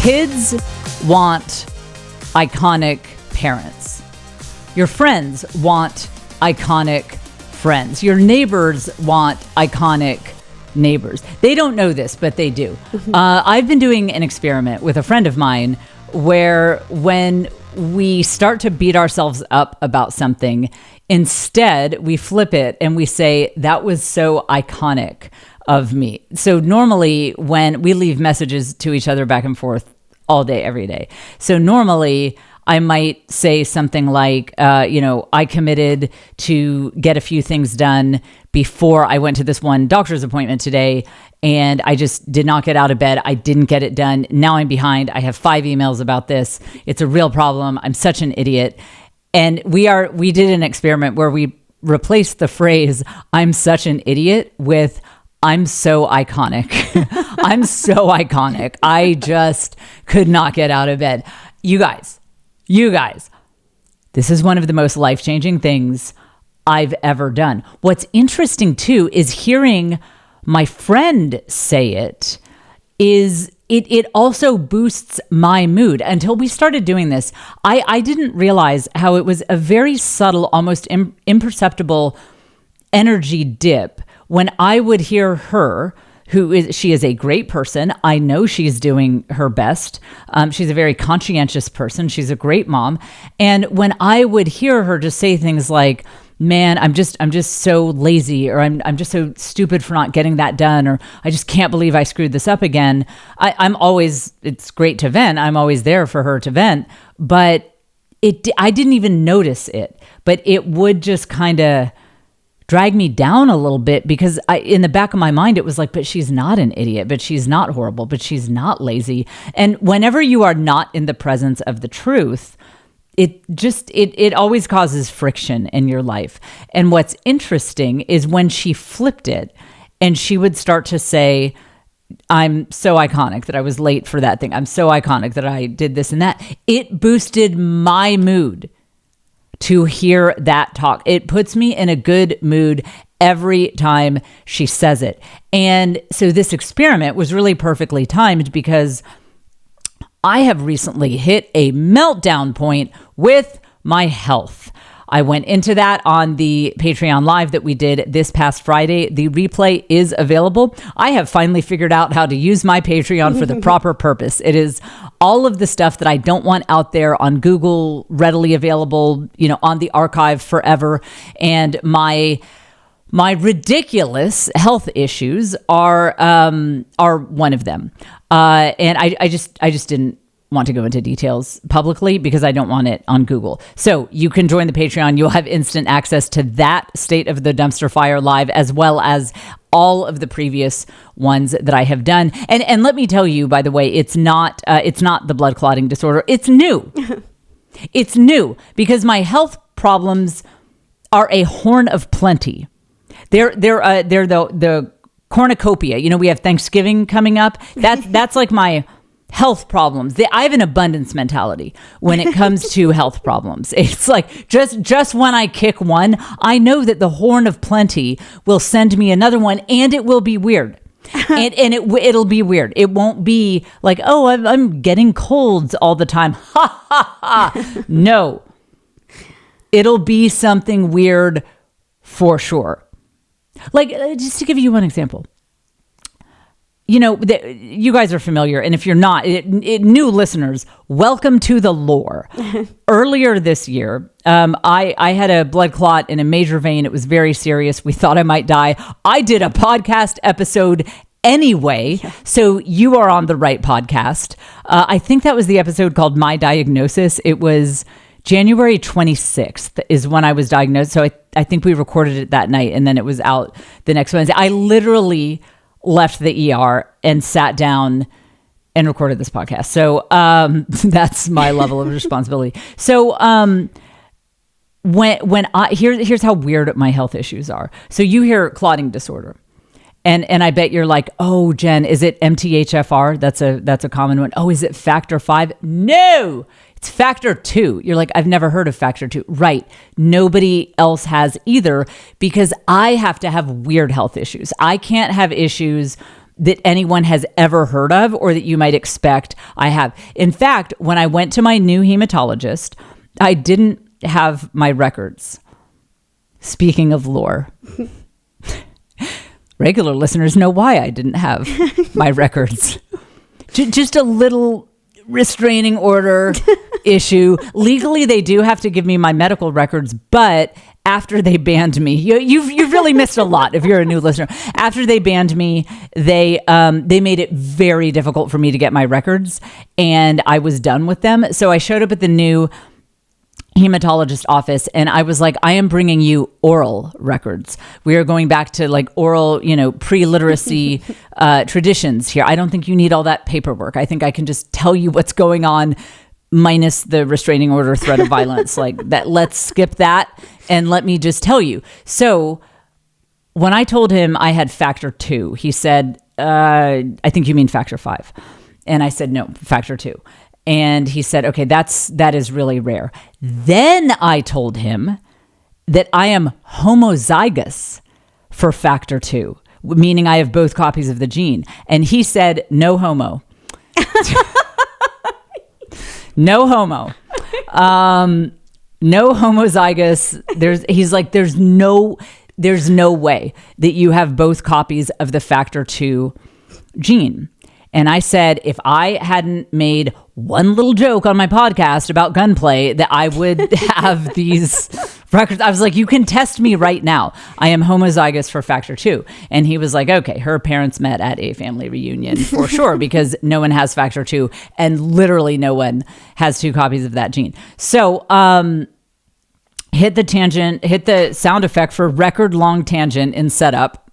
Kids want iconic parents. Your friends want iconic friends. Your neighbors want iconic neighbors. They don't know this, but they do. I've been doing an experiment with a friend of mine where when we start to beat ourselves up about something, instead we flip it and we say, that was so iconic of me. So normally when we leave messages to each other back and forth all day, every day. So normally I might say something like, I committed to get a few things done before I went to this one doctor's appointment today, and I just did not get out of bed. I didn't get it done. Now I'm behind. I have 5 emails about this. It's a real problem. I'm such an idiot. And we did an experiment where we replaced the phrase, I'm such an idiot, with I'm so iconic. I'm so iconic. I just could not get out of bed. You guys, this is one of the most life-changing things I've ever done. What's interesting too is hearing my friend say it also boosts my mood. Until we started doing this, I didn't realize how it was a very subtle, almost imperceptible energy dip when I would hear her, she is a great person. I know she's doing her best. She's a very conscientious person. She's a great mom. And when I would hear her just say things like, man, I'm just so lazy, or I'm just so stupid for not getting that done, or I just can't believe I screwed this up again. It's great to vent. I'm always there for her to vent, but I didn't even notice it, but it would just kind of drag me down a little bit, because in the back of my mind, it was like, but she's not an idiot, but she's not horrible, but she's not lazy. And whenever you are not in the presence of the truth, it always causes friction in your life. And what's interesting is when she flipped it and she would start to say, I'm so iconic that I was late for that thing. I'm so iconic that I did this and that. It boosted my mood to hear that talk. It puts me in a good mood every time she says it. And so this experiment was really perfectly timed, because I have recently hit a meltdown point with my health. I went into that on the Patreon Live that we did this past Friday. The replay is available. I have finally figured out how to use my Patreon for the proper purpose. It is all of the stuff that I don't want out there on Google, readily available, on the archive forever. And my ridiculous health issues are one of them. And I just didn't want to go into details publicly because I don't want it on Google. So you can join the Patreon. You'll have instant access to that State of the Dumpster Fire Live, as well as all of the previous ones that I have done. And let me tell you, by the way, it's not the blood clotting disorder. It's new. It's new because my health problems are a horn of plenty. They're the cornucopia. We have Thanksgiving coming up. That's like my health problems. I have an abundance mentality when it comes to health problems. It's like just when I kick one, I know that the horn of plenty will send me another one, and it will be weird. and it'll be weird. It won't be like, oh, I'm getting colds all the time. Ha ha ha. No, it'll be something weird for sure. Like, just to give you one example. You guys are familiar, and if you're not, new listeners, welcome to the lore. Earlier this year, I had a blood clot in a major vein. It was very serious. We thought I might die. I did a podcast episode anyway, so you are on the right podcast. I think that was the episode called My Diagnosis. It was January 26th is when I was diagnosed. So I think we recorded it that night, and then it was out the next Wednesday. I literally left the ER and sat down and recorded this podcast. So that's my level of responsibility. So here's how weird my health issues are. So you hear clotting disorder, and I bet you're like, oh, Jen, is it MTHFR? That's a common one. Oh, is it factor 5? No, it's factor 2. You're like, I've never heard of factor 2. Right. Nobody else has either, because I have to have weird health issues. I can't have issues that anyone has ever heard of or that you might expect I have. In fact, when I went to my new hematologist, I didn't have my records. Speaking of lore, regular listeners know why I didn't have my records. Just a little restraining order issue. Legally, they do have to give me my medical records, but after they banned me, you've really missed a lot if you're a new listener. After they banned me, they made it very difficult for me to get my records, and I was done with them. So I showed up at the new hematologist office and I was like, I am bringing you oral records. We are going back to like oral, pre-literacy traditions here. I don't think you need all that paperwork. I think I can just tell you what's going on minus the restraining order, threat of violence. Like that, let's skip that and let me just tell you. So when I told him I had factor 2, he said, I think you mean factor 5. And I said, no, factor 2. And he said, okay, that is really rare. Then I told him that I am homozygous for factor 2, meaning I have both copies of the gene. And he said, no homo. No homo. No homozygous. He's like, there's no way that you have both copies of the factor 2 gene. And I said, if I hadn't made one little joke on my podcast about gunplay, that I would have these records. I was like, you can test me right now. I am homozygous for factor 2. And he was like, okay, her parents met at a family reunion for sure, because no one has factor 2 and literally no one has 2 copies of that gene. So, hit the sound effect for record long tangent in setup.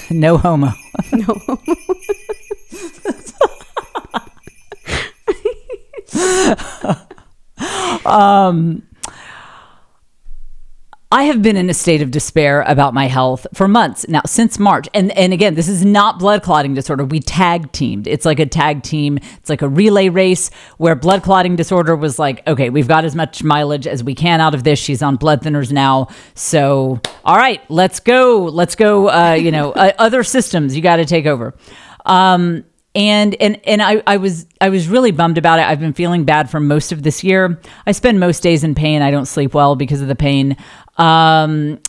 No homo. No homo. I have been in a state of despair about my health for months now, since March. And again, this is not blood clotting disorder. We tag teamed. It's like a tag team. It's like a relay race where blood clotting disorder was like, okay, we've got as much mileage as we can out of this. She's on blood thinners now. So, all right, let's go. Other systems you got to take over. And I was really bummed about it. I've been feeling bad for most of this year. I spend most days in pain. I don't sleep well because of the pain. And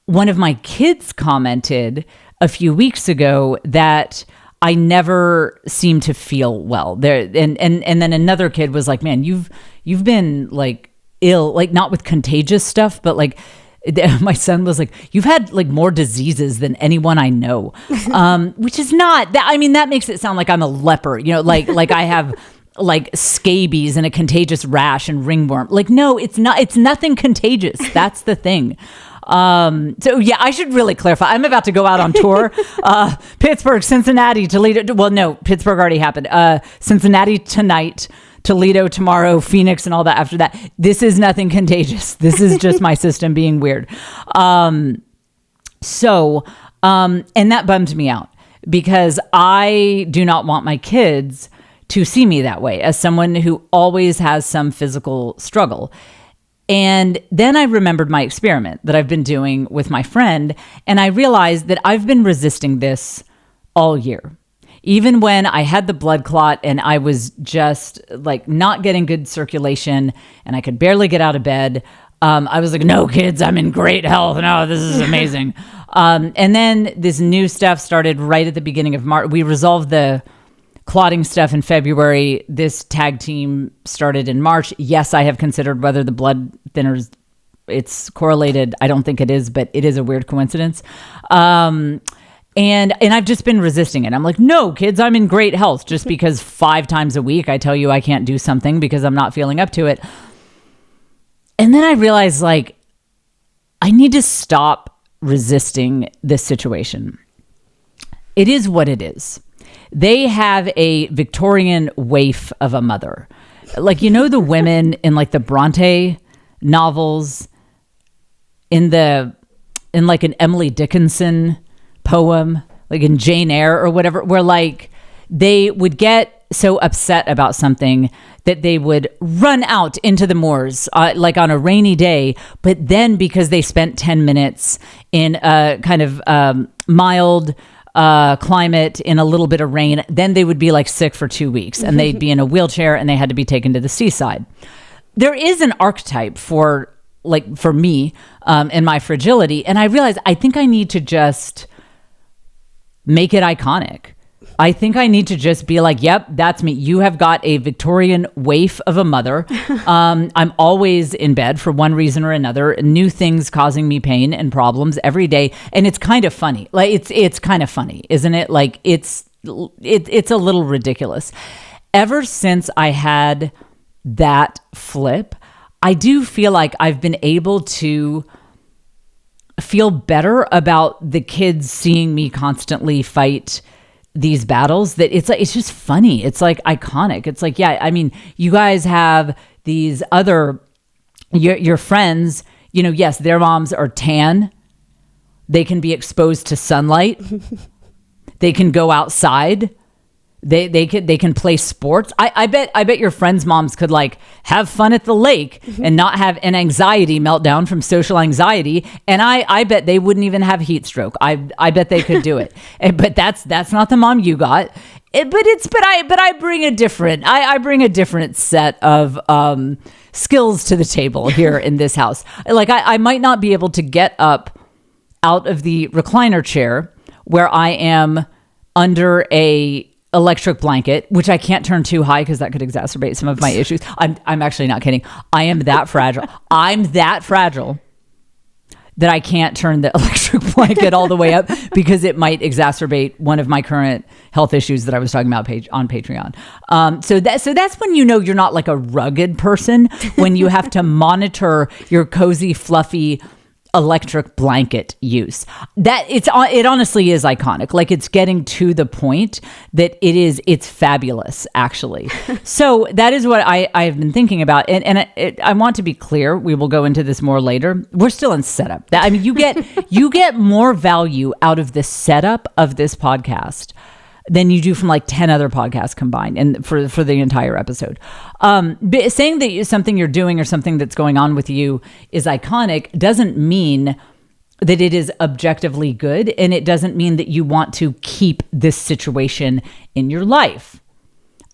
one of my kids commented a few weeks ago that I never seem to feel well there. And then another kid was like, man, you've been like ill, like not with contagious stuff, but like, my son was like, you've had like more diseases than anyone I know, which is not that. I mean, that makes it sound like I'm a leper, like I have like scabies and a contagious rash and ringworm. Like, no, it's not. It's nothing contagious. That's the thing. So yeah, I should really clarify. I'm about to go out on tour. Pittsburgh, Cincinnati, Toledo. Well, no, Pittsburgh already happened. Cincinnati tonight. Toledo tomorrow, Phoenix, and all that after that. This is nothing contagious. This is just my system being weird. And that bummed me out because I do not want my kids to see me that way as someone who always has some physical struggle. And then I remembered my experiment that I've been doing with my friend, and I realized that I've been resisting this all year. Even when I had the blood clot and I was just like not getting good circulation and I could barely get out of bed, I was like, no, kids, I'm in great health. No, this is amazing. And then this new stuff started right at the beginning of March. We resolved the clotting stuff in February. This tag team started in March. Yes, I have considered whether the blood thinners, it's correlated. I don't think it is, but it is a weird coincidence. And I've just been resisting it. I'm like, no, kids, I'm in great health. Just because 5 times a week I tell you I can't do something because I'm not feeling up to it. And then I realized, like, I need to stop resisting this situation. It is what it is. They have a Victorian waif of a mother. Like, the women in like the Bronte novels, in like an Emily Dickinson poem, like in Jane Eyre or whatever, where like they would get so upset about something that they would run out into the moors, like on a rainy day. But then because they spent 10 minutes in a kind of mild climate in a little bit of rain, then they would be like sick for 2 weeks and they'd be in a wheelchair and they had to be taken to the seaside. There is an archetype for me in my fragility. And I realized I think I need to just make it iconic. I think I need to just be like, yep, that's me. You have got a Victorian waif of a mother. I'm always in bed for one reason or another. New things causing me pain and problems every day. And it's kind of funny. Like it's kind of funny, isn't it? Like it's a little ridiculous. Ever since I had that flip, I do feel like I've been able to feel better about the kids seeing me constantly fight these battles, that it's just funny. It's like iconic. It's like, yeah, I mean, you guys have these other, your friends, yes, their moms are tan. They can be exposed to sunlight. They can go outside. They can play sports. I bet your friends' moms could like have fun at the lake and not have an anxiety meltdown from social anxiety. And I bet they wouldn't even have heat stroke. I bet they could do it. But that's not the mom you got. But I bring a different set of skills to the table here in this house. Like I might not be able to get up out of the recliner chair where I am under a electric blanket, which I can't turn too high because that could exacerbate some of my issues. I'm actually not kidding. I am that fragile. I'm that fragile that I can't turn the electric blanket all the way up because it might exacerbate one of my current health issues that I was talking about on Patreon. So that's when you're not like a rugged person, when you have to monitor your cozy, fluffy electric blanket use. It honestly is iconic. Like it's getting to the point that it's fabulous, actually. So that is what I've been thinking about. And I want to be clear, we will go into this more later. We're still in setup. I mean, you get more value out of the setup of this podcast than you do from like 10 other podcasts combined, and for the entire episode. Saying that something you're doing or something that's going on with you is iconic doesn't mean that it is objectively good, and it doesn't mean that you want to keep this situation in your life.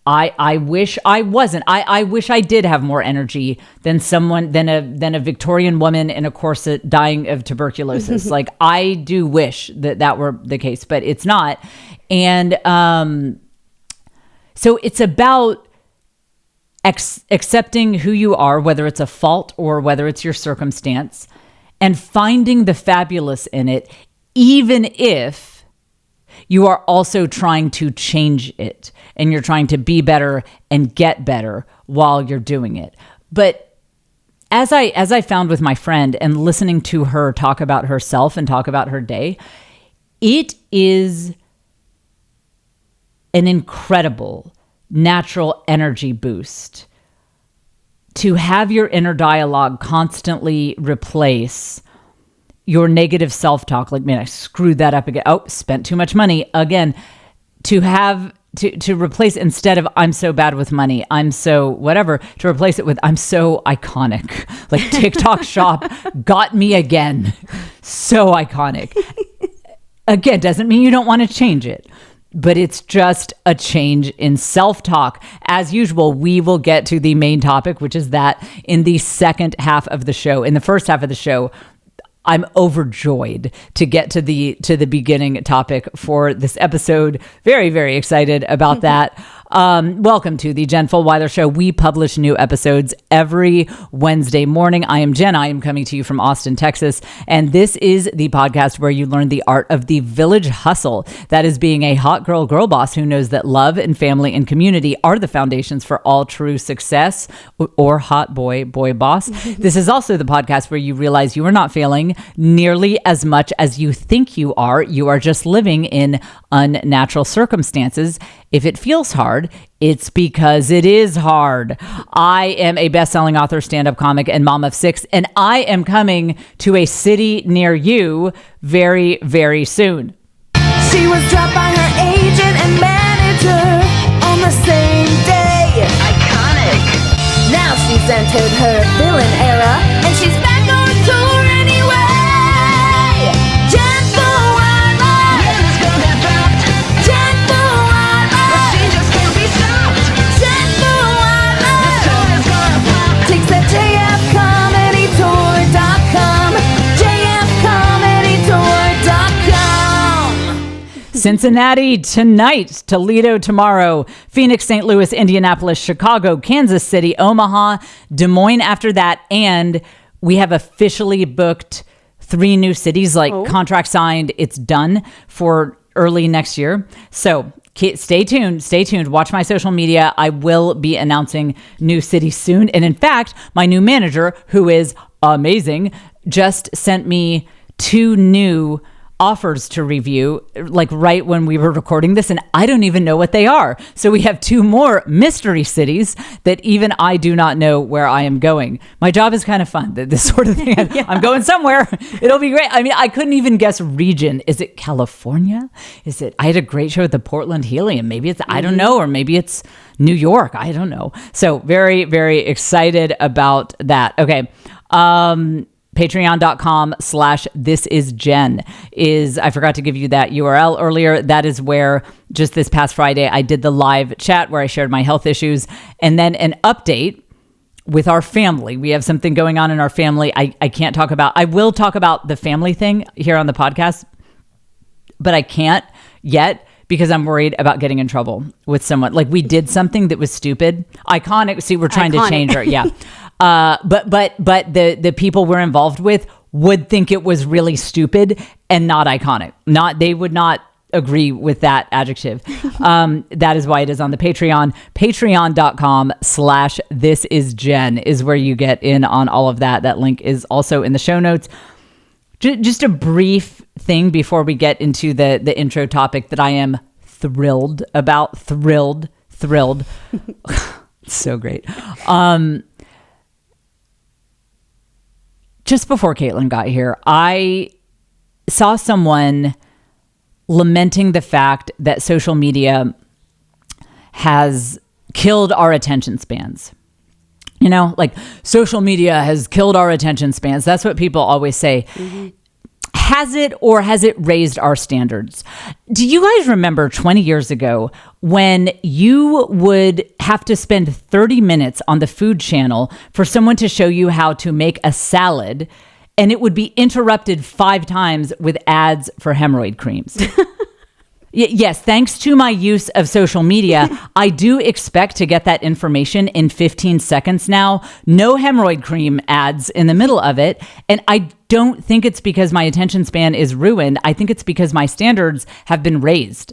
I wish I wasn't. I wish I did have more energy than a Victorian woman in a corset dying of tuberculosis. Like I do wish that were the case, but it's not. And so it's about accepting who you are, whether it's a fault or whether it's your circumstance, and finding the fabulous in it, even if you are also trying to change it and you're trying to be better and get better while you're doing it. But as I found with my friend and listening to her talk about herself and talk about her day, it is an incredible natural energy boost to have your inner dialogue constantly replace your negative self-talk. Like, man, I screwed that up again. Oh, spent too much money again. To have to replace, instead of I'm so bad with money, I'm so whatever, to replace it with I'm so iconic. Like TikTok shop got me again. So iconic. Again, doesn't mean you don't want to change it, but it's just a change in self-talk. As usual, we will get to the main topic, which is that in the second half of the show. In the first half of the show, I'm overjoyed to get to the beginning topic for this episode. Very, very excited about that. Welcome to the Jen Fulwiler Show. We publish new episodes every Wednesday morning. I am Jen. I am coming to you from Austin, Texas. And this is the podcast where you learn the art of the village hustle. That is being a hot girl boss who knows that love and family and community are the foundations for all true success, or hot boy boss. This is also the podcast where you realize you are not failing nearly as much as you think you are. You are just living in unnatural circumstances. If it feels hard, it's because it is hard. I am a best-selling author, stand-up comic, and mom of 6, and I am coming to a city near you very, very soon. She was dropped by her agent and manager on the same day. Iconic. Now she's entered her villain era, and she's back on tour anyway. Jen Fulwiler. Cincinnati tonight, Toledo tomorrow, Phoenix, St. Louis, Indianapolis, Chicago, Kansas City, Omaha, Des Moines after that. And we have officially booked 3 new cities, contract signed. It's done for early next year. So stay tuned. Watch my social media. I will be announcing new cities soon. And in fact, my new manager, who is amazing, just sent me 2 new offers to review, right when we were recording this, and I don't even know what they are. So we have 2 more mystery cities that even I do not know where I am going. My job is kind of fun, this sort of thing. Yeah. I'm going somewhere. It'll be great. I mean, I couldn't even guess region. Is it California? I had a great show at the Portland Helium. Maybe it's, I don't know, or maybe it's New York. I don't know. So very, very excited about that. Okay. Patreon.com/thisisjen is, I forgot to give you that URL earlier. That is where just this past Friday, I did the live chat where I shared my health issues, and then an update with our family. We have something going on in our family. I can't talk about, I will talk about the family thing here on the podcast, but I can't yet because I'm worried about getting in trouble with someone. We did something that was stupid. Iconic. See, we're trying to change her. Yeah. But the people we're involved with would think it was really stupid and not iconic. They would not agree with that adjective. That is why it is on the Patreon. Patreon.com/thisisjen is where you get in on all of that. That link is also in the show notes. Just a brief thing before we get into the intro topic that I am thrilled about. Thrilled. So great. Just before Caitlin got here, I saw someone lamenting the fact that social media has killed our attention spans. Social media has killed our attention spans. That's what people always say. Mm-hmm. Has it, or has it raised our standards? Do you guys remember 20 years ago when you would have to spend 30 minutes on the Food Channel for someone to show you how to make a salad, and it would be interrupted 5 times with ads for hemorrhoid creams? Yes, thanks to my use of social media, I do expect to get that information in 15 seconds now. No hemorrhoid cream ads in the middle of it. And I don't think it's because my attention span is ruined. I think it's because my standards have been raised.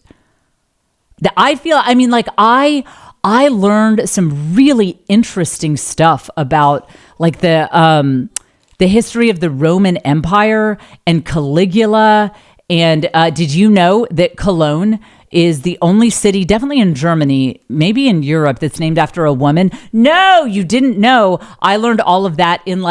I learned some really interesting stuff about the history of the Roman Empire and Caligula. And did you know that Cologne is the only city, definitely in Germany, maybe in Europe, that's named after a woman? No, you didn't know. I learned all of that in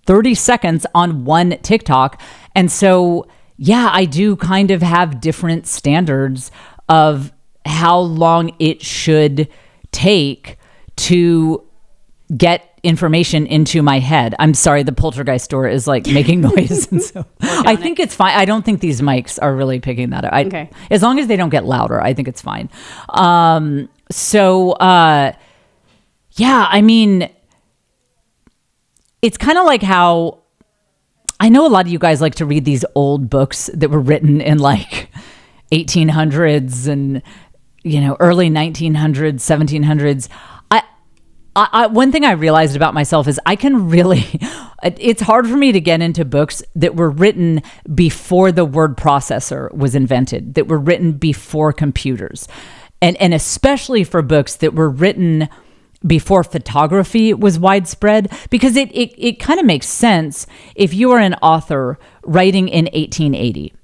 30 seconds on one TikTok. And so, yeah, I do kind of have different standards of how long it should take to get information into my head. I'm sorry, the poltergeist door is making noise. And so I think it's fine. I don't think these mics are really picking that up. Okay. As long as they don't get louder, I think it's fine. It's kind of like how I know a lot of you guys like to read these old books that were written in 1800s and, early 1900s, 1700s. One thing I realized about myself is it's hard for me to get into books that were written before the word processor was invented, that were written before computers. And especially for books that were written before photography was widespread, because it kind of makes sense if you are an author writing in 1880.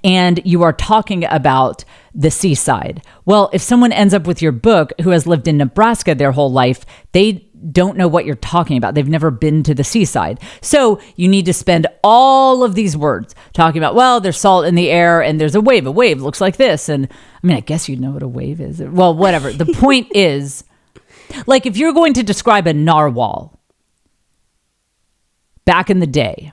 And you are talking about the seaside. Well, if someone ends up with your book who has lived in Nebraska their whole life, they don't know what you're talking about. They've never been to the seaside. So you need to spend all of these words talking about, well, there's salt in the air and there's a wave. A wave looks like this. And I guess you know what a wave is. Well, whatever. The point is, if you're going to describe a narwhal back in the day,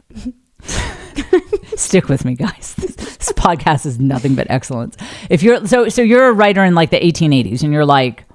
stick with me, guys. This podcast is nothing but excellence. If you're so you're a writer in the 1880s, and you're like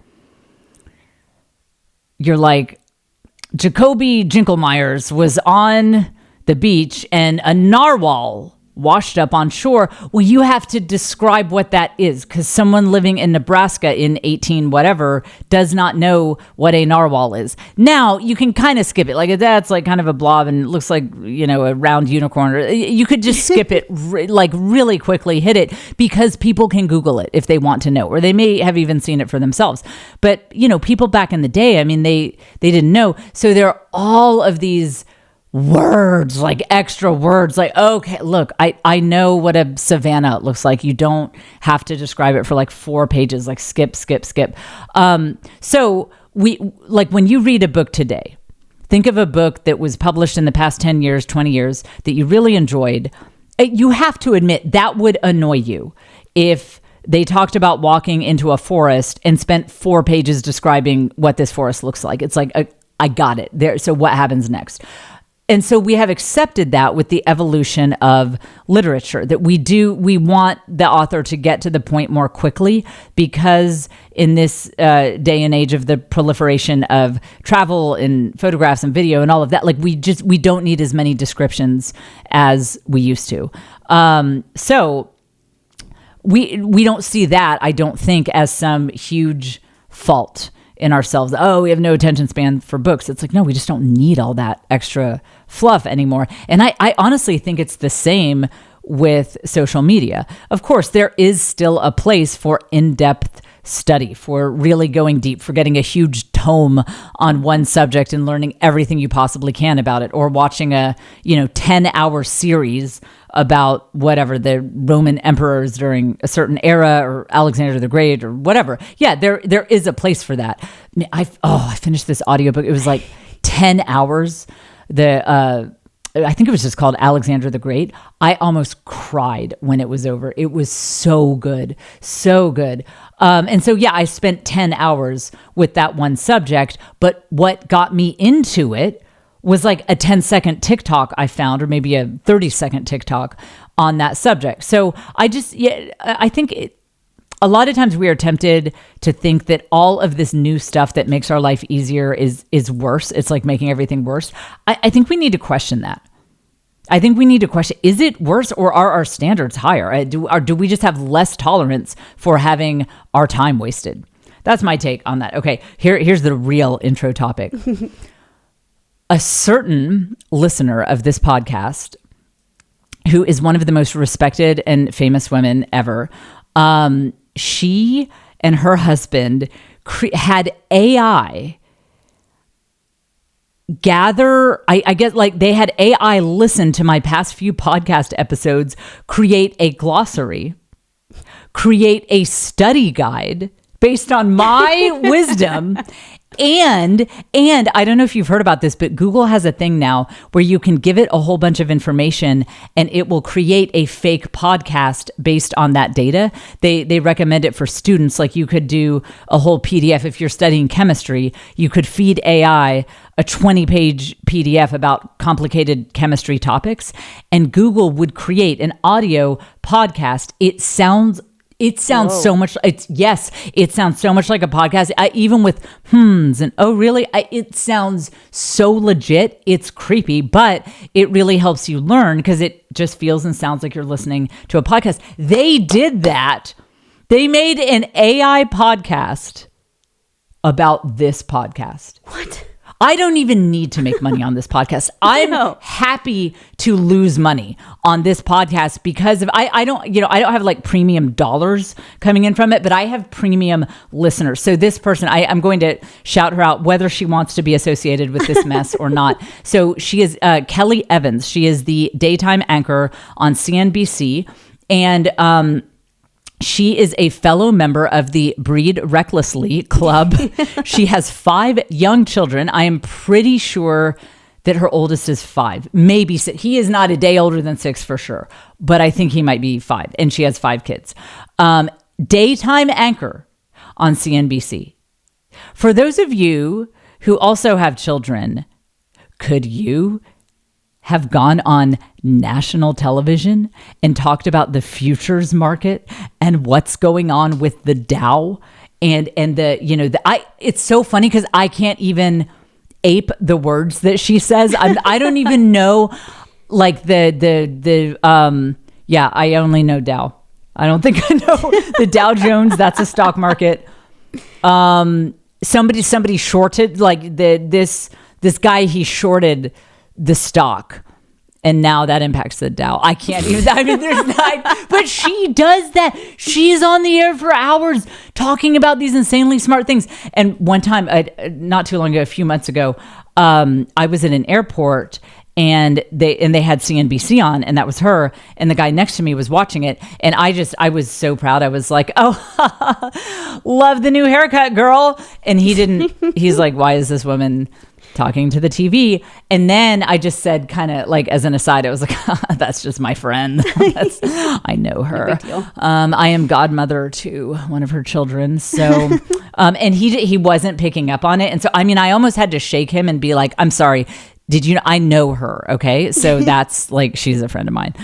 Jacoby Jinkelmeyers was on the beach and a narwhal washed up on shore. Well, you have to describe what that is, because someone living in Nebraska in 18 whatever does not know what a narwhal is. Now, you can kind of skip it. Like, that's like kind of a blob and it looks like, a round unicorn. You could just skip it, like really quickly hit it, because people can Google it if they want to know, or they may have even seen it for themselves. But, people back in the day, I mean, they didn't know. So there are all of these words, like extra words, like, okay, look, I know what a savanna looks like. You don't have to describe it for like 4 pages, like skip. So when you read a book today, think of a book that was published in the past 10 years, 20 years that you really enjoyed. You have to admit that would annoy you if they talked about walking into a forest and spent 4 pages describing what this forest looks like. It's like, I got it there. So what happens next? And so we have accepted that with the evolution of literature, that we want the author to get to the point more quickly, because in this day and age of the proliferation of travel and photographs and video and all of that, like we don't need as many descriptions as we used to. So we don't see that, I don't think, as some huge fault in ourselves. Oh, we have no attention span for books. It's like, no, we just don't need all that extra fluff anymore. And I honestly think it's the same with social media. Of course, there is still a place for in-depth study, for really going deep, for getting a huge tome on one subject and learning everything you possibly can about it, or watching a 10-hour series about whatever, the Roman emperors during a certain era, or Alexander the Great, or whatever. Yeah, there is a place for that. I finished this audiobook. It was like 10 hours. I think it was just called Alexander the Great. I almost cried when it was over. It was so good, so good. And so, yeah, I spent 10 hours with that one subject, but what got me into it was like a 10-second TikTok I found, or maybe a 30-second TikTok on that subject. So I think a lot of times we are tempted to think that all of this new stuff that makes our life easier is worse. It's like making everything worse. I think we need to question that. I think we need to question, is it worse, or are our standards higher? Do we just have less tolerance for having our time wasted? That's my take on that. Okay, here's the real intro topic. A certain listener of this podcast, who is one of the most respected and famous women ever, she and her husband had AI gather, I guess, like they had AI listen to my past few podcast episodes, create a glossary, create a study guide based on my wisdom. And I don't know if you've heard about this, but Google has a thing now where you can give it a whole bunch of information and it will create a fake podcast based on that data. They recommend it for students. Like, you could do a whole PDF. If you're studying chemistry, you could feed AI a 20-page PDF about complicated chemistry topics, and Google would create an audio podcast. It sounds so much. It sounds so much like a podcast. Even with and oh really, it sounds so legit. It's creepy, but it really helps you learn because it just feels and sounds like you're listening to a podcast. They did that. They made an AI podcast about this podcast. What? I don't even need to make money on this podcast. I'm happy to lose money on this podcast because of I don't have like premium dollars coming in from it, but I have premium listeners. So this person, I'm going to shout her out whether she wants to be associated with this mess or not. So she is Kelly Evans. She is the daytime anchor on CNBC, and she is a fellow member of the Breed Recklessly Club. She has 5 young children. I am pretty sure that her oldest is 5, maybe 6. He is not a day older than 6 for sure, but I think he might be 5. And she has 5 kids. Daytime anchor on CNBC. For those of you who also have children, could you have gone on national television and talked about the futures market and what's going on with the Dow and it's so funny because I can't even ape the words that she says. I don't even know like the Yeah, I only know Dow. I don't think I know the Dow Jones. That's a stock market. Somebody shorted, like this guy, he shorted the stock. And now that impacts the Dow. I can't even, I mean, there's not, but she does that. She's on the air for hours talking about these insanely smart things. And one time, not too long ago, a few months ago, I was at an airport and they had CNBC on, and that was her. And the guy next to me was watching it. And I was so proud. I was like, oh, love the new haircut, girl. And he's like, why is this woman talking to the TV? And then I just said, kind of like as an aside, I was like, that's just my friend. I know her. No big deal. I am godmother to one of her children. So, and he wasn't picking up on it. And so, I mean, I almost had to shake him and be like, I'm sorry. Did you know? I know her. Okay. So that's like, she's a friend of mine.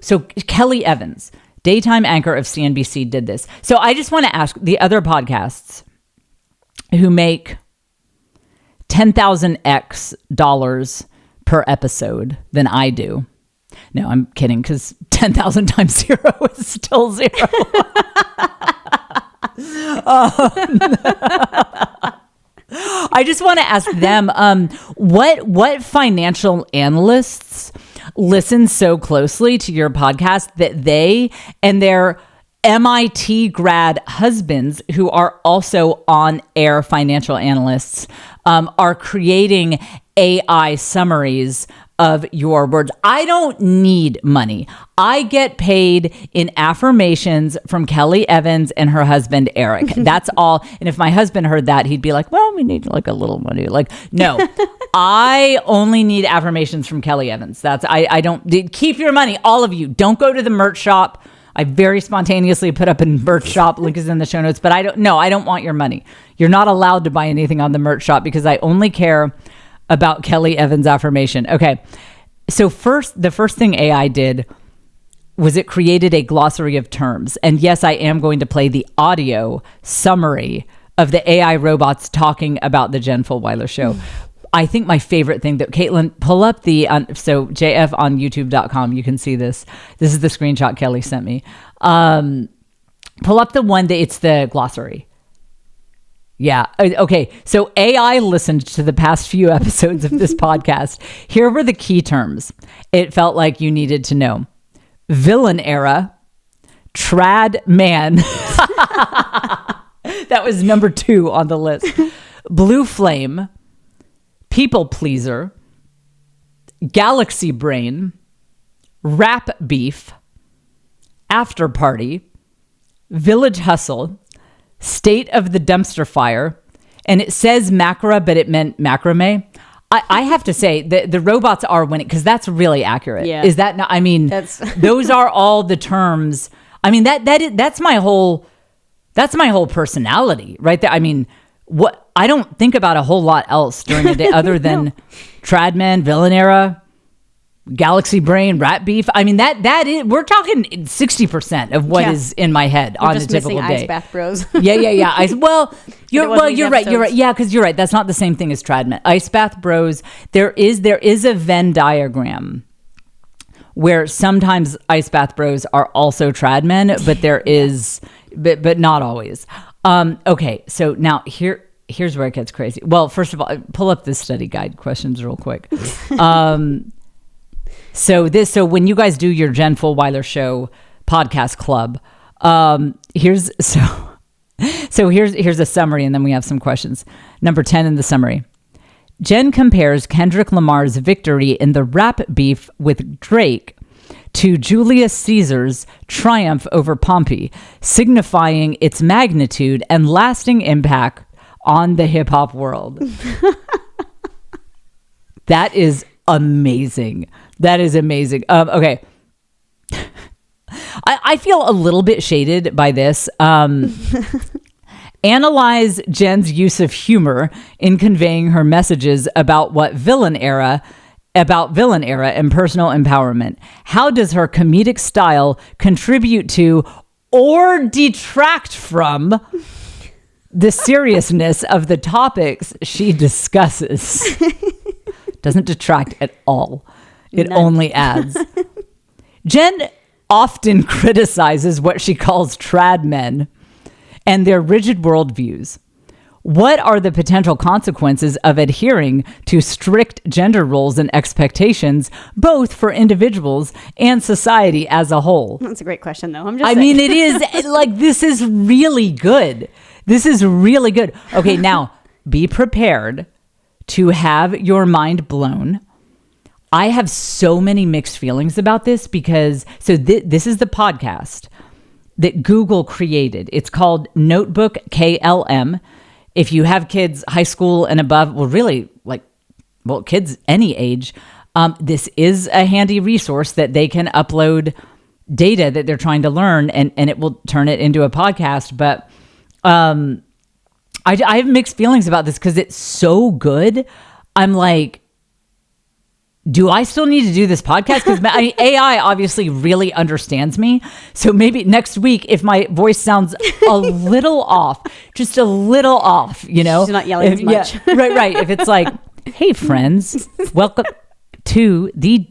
So Kelly Evans, daytime anchor of CNBC, did this. So I just want to ask the other podcasts who make 10,000x dollars per episode than I do. No, I'm kidding, because 10,000 times 0 is still 0. I just want to ask them, what financial analysts listen so closely to your podcast that they and their MIT grad husbands, who are also on-air financial analysts, are creating AI summaries of your words. I don't need money. I get paid in affirmations from Kelly Evans and her husband, Eric. That's all. And if my husband heard that, he'd be like, well, we need like a little money. Like, no, I only need affirmations from Kelly Evans. I don't keep your money. All of you, don't go to the merch shop. I very spontaneously put up a merch shop. Link is in the show notes, but I don't want your money. You're not allowed to buy anything on the merch shop because I only care about Kelly Evans' affirmation. Okay. So the first thing AI did was it created a glossary of terms. And yes, I am going to play the audio summary of the AI robots talking about the Jen Fulwiler show. I think my favorite thing that Caitlin, pull up so JF on youtube.com. You can see this. This is the screenshot Kelly sent me. Pull up the one that it's the glossary. Yeah. Okay. So AI listened to the past few episodes of this podcast. Here were the key terms it felt like you needed to know. Villain era, trad man. That was number 2 on the list. Blue flame, people pleaser, galaxy brain, rap beef, after party, village hustle, state of the dumpster fire, and it says macra, but it meant macrame. I have to say that the robots are winning because that's really accurate. Yeah. Is that not? I mean, those are all the terms. I mean, that's my whole personality right there. I mean, what I don't think about a whole lot else during the day other than Tradman, Villain Era, Galaxy Brain, Rat Beef. I mean, that is, we're talking 60% of what is in my head on a typical day. Ice Bath Bros. Yeah. You're right. Yeah, because you're right. That's not the same thing as Tradman. Ice Bath Bros. There is a Venn diagram where sometimes Ice Bath Bros are also Tradmen, but there is, but not always. Okay, so now here's where it gets crazy. Well, first of all, pull up the study guide questions real quick. So when you guys do your Jen Fulwiler show podcast club, here's a summary, and then we have some questions. Number 10 in the summary. Jen compares Kendrick Lamar's victory in the rap beef with Drake to Julius Caesar's triumph over Pompey, signifying its magnitude and lasting impact on the hip-hop world. That is amazing. That is amazing. Okay. I feel a little bit shaded by this. Analyze Jen's use of humor in conveying her messages about Villain Era and personal empowerment. How does her comedic style contribute to or detract from the seriousness of the topics she discusses? Doesn't detract at all. It only adds. Jen often criticizes what she calls trad men and their rigid worldviews. What are the potential consequences of adhering to strict gender roles and expectations, both for individuals and society as a whole? That's a great question, though. I'm just saying. It is like, this is really good. This is really good. Okay, now be prepared to have your mind blown. I have so many mixed feelings about this because, this is the podcast that Google created. It's called Notebook KLM. If you have kids high school and above, kids any age, this is a handy resource that they can upload data that they're trying to learn, and it will turn it into a podcast. But I have mixed feelings about this because it's so good. I'm like, do I still need to do this podcast? Because AI obviously really understands me. So maybe next week, if my voice sounds a little off, just a little off, She's not yelling as much. Yeah, right. If it's like, hey, friends, welcome to the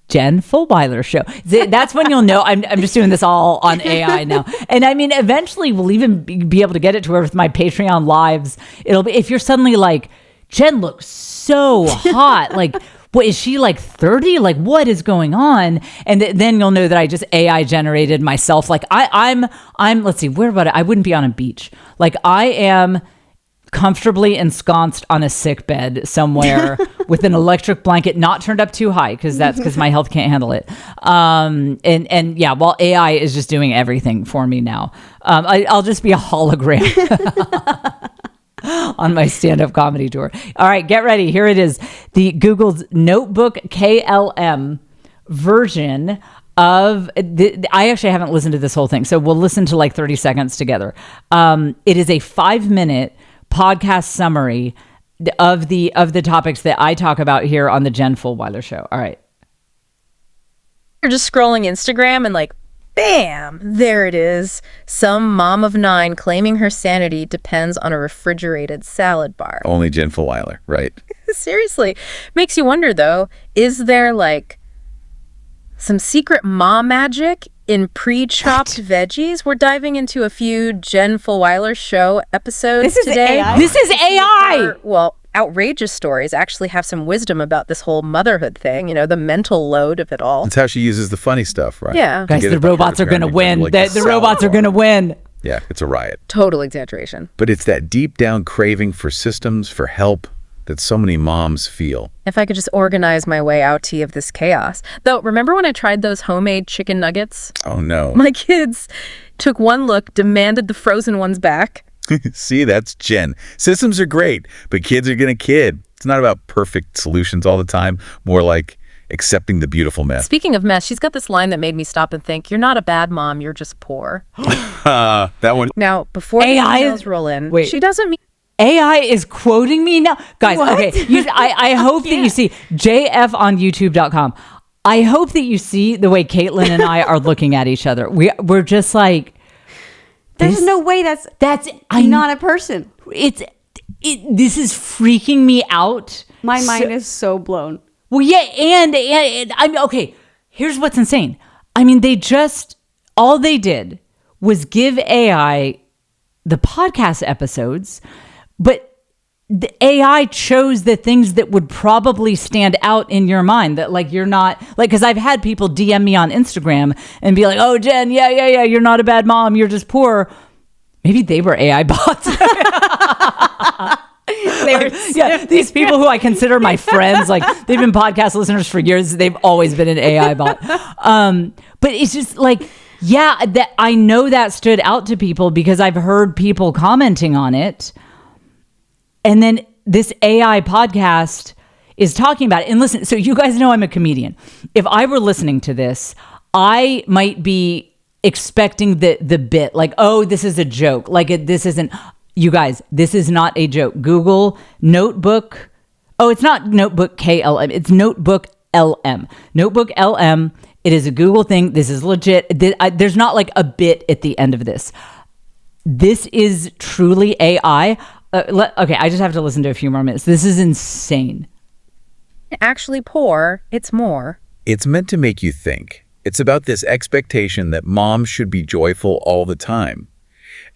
Jen Fulwiler show. That's when you'll know I'm just doing this all on AI now. And eventually we'll even be able to get it to where with my Patreon lives, it'll be, if you're suddenly like, Jen looks so hot, like, what is she, like 30? Like, what is going on? And then you'll know that I just AI generated myself. Like I'm let's see, where about it? I wouldn't be on a beach. Like I am comfortably ensconced on a sick bed somewhere with an electric blanket, not turned up too high because my health can't handle it. And yeah, while AI is just doing everything for me now, I'll just be a hologram. On my stand-up comedy tour. All right, get ready. Here it is. The Google's Notebook KLM version of I actually haven't listened to this whole thing, so we'll listen to like 30 seconds together. It is a 5-minute podcast summary of the topics that I talk about here on the Jen Fulwiler show. All right. You're just scrolling Instagram and like, bam, there it is. Some mom of 9 claiming her sanity depends on a refrigerated salad bar. Only Jen Fulwiler, right? Seriously. Makes you wonder, though, is there like some secret mom magic in pre-chopped veggies? We're diving into a few Jen Fulwiler show episodes today. This is AI! Well, outrageous stories actually have some wisdom about this whole motherhood thing, the mental load of it all. That's how she uses the funny stuff, right? Yeah. Guys, the robots are going to win. The robots are going to win. Yeah, it's a riot. Total exaggeration. But it's that deep down craving for systems, for help, that so many moms feel. If I could just organize my way out of this chaos. Though, remember when I tried those homemade chicken nuggets? Oh, no. My kids took one look, demanded the frozen ones back. See, that's Jen. Systems are great, but kids are going to kid. It's not about perfect solutions all the time, more like accepting the beautiful mess. Speaking of mess, she's got this line that made me stop and think, you're not a bad mom, you're just poor. That one. Now, before AI the emails roll in, wait. she doesn't mean... AI is quoting me now. Guys, What? okay. I hope that you see JF on YouTube.com. I hope that you see the way Caitlin and I are looking at each other. We're just like... There's no way that's not a person. This is freaking me out. My mind is so blown. Well, yeah, and I'm okay. Here's what's insane. All they did was give AI the podcast episodes, but the AI chose the things that would probably stand out in your mind that like you're not like, because I've had people DM me on Instagram and be like, oh, Jen, yeah, you're not a bad mom, you're just poor. Maybe they were AI bots. These people who I consider my friends, like they've been podcast listeners for years, they've always been an AI bot. But it's just like, yeah, that I know that stood out to people because I've heard people commenting on it. And then this AI podcast is talking about it. And listen, so you guys know I'm a comedian. If I were listening to this, I might be expecting the bit, like, oh, this is a joke. Like this isn't, you guys, this is not a joke. Google Notebook. Oh, it's not Notebook KLM. It's Notebook LM. Notebook LM. It is a Google thing. This is legit. There's not like a bit at the end of this. This is truly AI. Okay, I just have to listen to a few more minutes. This is insane. Actually poor, it's more. It's meant to make you think. It's about this expectation that moms should be joyful all the time.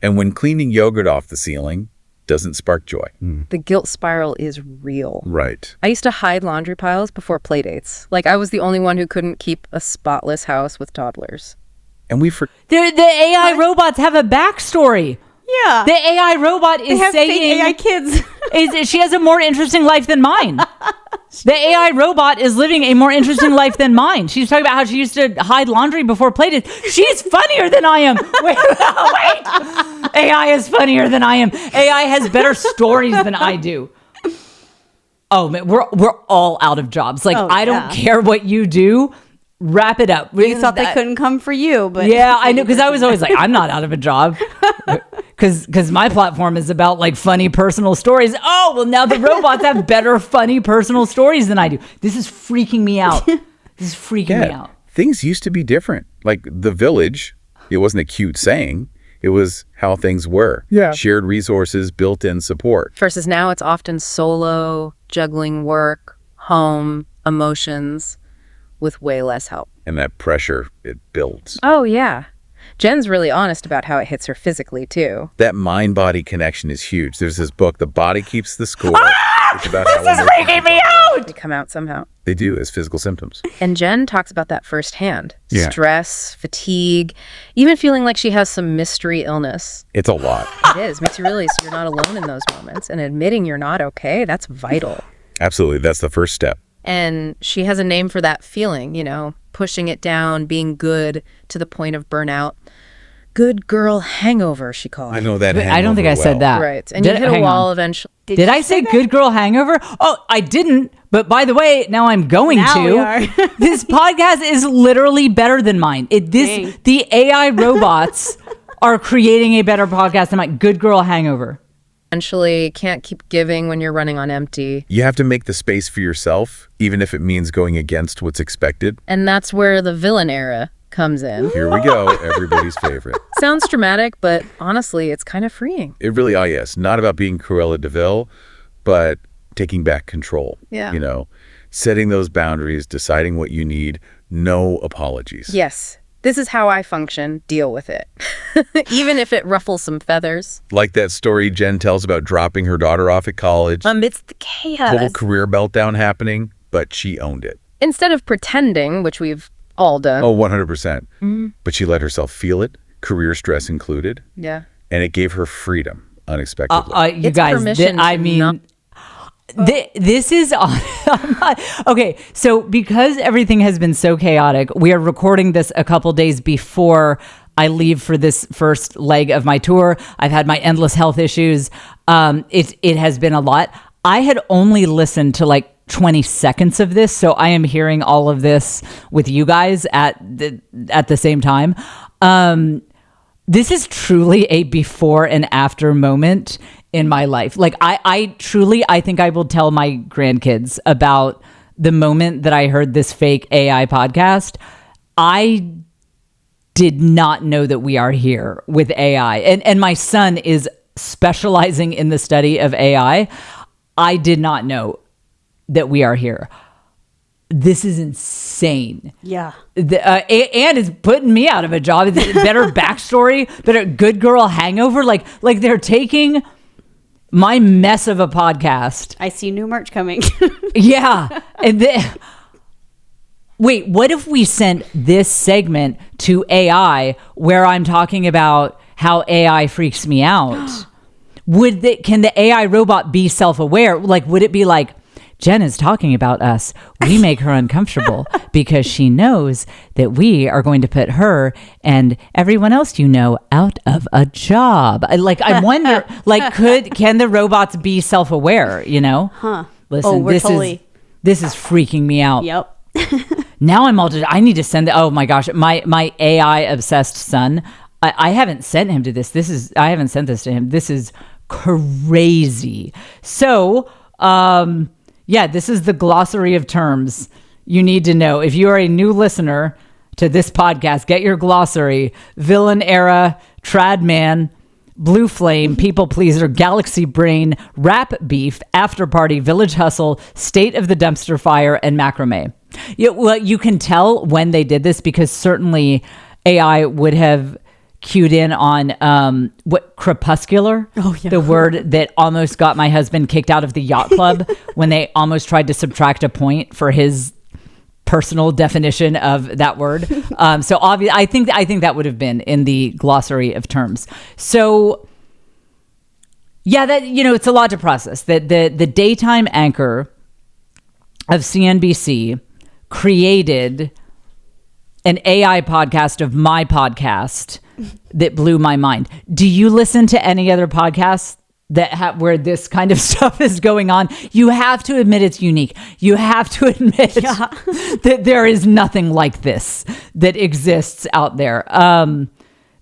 And when cleaning yogurt off the ceiling doesn't spark joy. The guilt spiral is real. Right. I used to hide laundry piles before play dates. Like, I was the only one who couldn't keep a spotless house with toddlers. And the AI robots have a backstory. Yeah. The AI robot is they have saying fake AI kids. she has a more interesting life than mine. The AI robot is living a more interesting life than mine. She's talking about how she used to hide laundry before play dates. She's funnier than I am. Wait. AI is funnier than I am. AI has better stories than I do. Oh man, we're all out of jobs. Like, I don't care what you do. Wrap it up. You thought they couldn't come for you, but yeah, I know, because I was always like, I'm not out of a job, because my platform is about like funny personal stories. Oh well, now the robots have better funny personal stories than I do. This is freaking me out. This is freaking me out. Things used to be different. Like the village, it wasn't a cute saying. It was how things were. Yeah. Shared resources, built-in support. Versus now it's often solo, juggling work, home, emotions, with way less help. And that pressure, it builds. Oh, yeah. Jen's really honest about how it hits her physically, too. That mind-body connection is huge. There's this book, The Body Keeps the Score. It's about this is freaking me out! They come out somehow. They do, as physical symptoms. And Jen talks about that firsthand. Yeah. Stress, fatigue, even feeling like she has some mystery illness. It's a lot. It is. Makes you realize you're not alone in those moments. And admitting you're not okay, that's vital. Absolutely. That's the first step. And she has a name for that feeling, you know, pushing it down, being good to the point of burnout. Good girl hangover, she calls it. I know that. I don't think I said that. Right. And you hit a wall eventually. Did I say good girl hangover? Oh, I didn't. But by the way, now I'm going Now we to. are. This podcast is literally better than mine. The AI robots are creating a better podcast than mine. Good girl hangover. Eventually can't keep giving when you're running on empty. You have to make the space for yourself, even if it means going against what's expected. And that's where the villain era comes in. Here we go, everybody's favorite. Sounds dramatic, but honestly, it's kind of freeing. It really, yes, not about being Cruella de Vil, but taking back control. Yeah. You know, setting those boundaries, deciding what you need, no apologies. Yes. This is how I function. Deal with it. Even if it ruffles some feathers. Like that story Jen tells about dropping her daughter off at college. Amidst the chaos. Total career meltdown happening, but she owned it. Instead of pretending, which we've all done. Oh, 100%. But she let herself feel it, career stress included. Yeah. And it gave her freedom unexpectedly. You guys, this is okay. So because everything has been so chaotic, we are recording this a couple days before I leave for this first leg of my tour. I've had my endless health issues. It has been a lot. I had only listened to like 20 seconds of this, so I am hearing all of this with you guys at the same time. This is truly a before and after moment in my life. Like I truly think I will tell my grandkids about the moment that I heard this fake AI podcast. I did not know that we are here with AI. And my son is specializing in the study of AI. I did not know that we are here. This is insane. Yeah. And it's putting me out of a job. It's better backstory, better good girl hangover. Like they're taking my mess of a podcast. I see new merch coming. Yeah. And then, wait, what if we sent this segment to AI where I'm talking about how AI freaks me out? Can the AI robot be self-aware? Like, would it be like, Jen is talking about us. We make her uncomfortable because she knows that we are going to put her and everyone else you know out of a job. I wonder, can the robots be self-aware, you know? Huh. Listen, this is freaking me out. Yep. Now I need to send oh my gosh, my AI obsessed son. I haven't sent him to this. I haven't sent this to him. This is crazy. So, yeah, this is the glossary of terms you need to know. If you are a new listener to this podcast, get your glossary. Villain era, trad man, Blue Flame, People Pleaser, Galaxy Brain, Rap Beef, After Party, Village Hustle, State of the Dumpster Fire, and Macrame. Well, you can tell when they did this because certainly AI would have cued in on crepuscular, the word that almost got my husband kicked out of the yacht club when they almost tried to subtract a point for his personal definition of that word. So obviously, I think that would have been in the glossary of terms. So yeah, that it's a lot to process. That the daytime anchor of CNBC created an AI podcast of my podcast that blew my mind. Do you listen to any other podcasts that where this kind of stuff is going on? You have to admit it's unique. You have to admit that there is nothing like this that exists out there.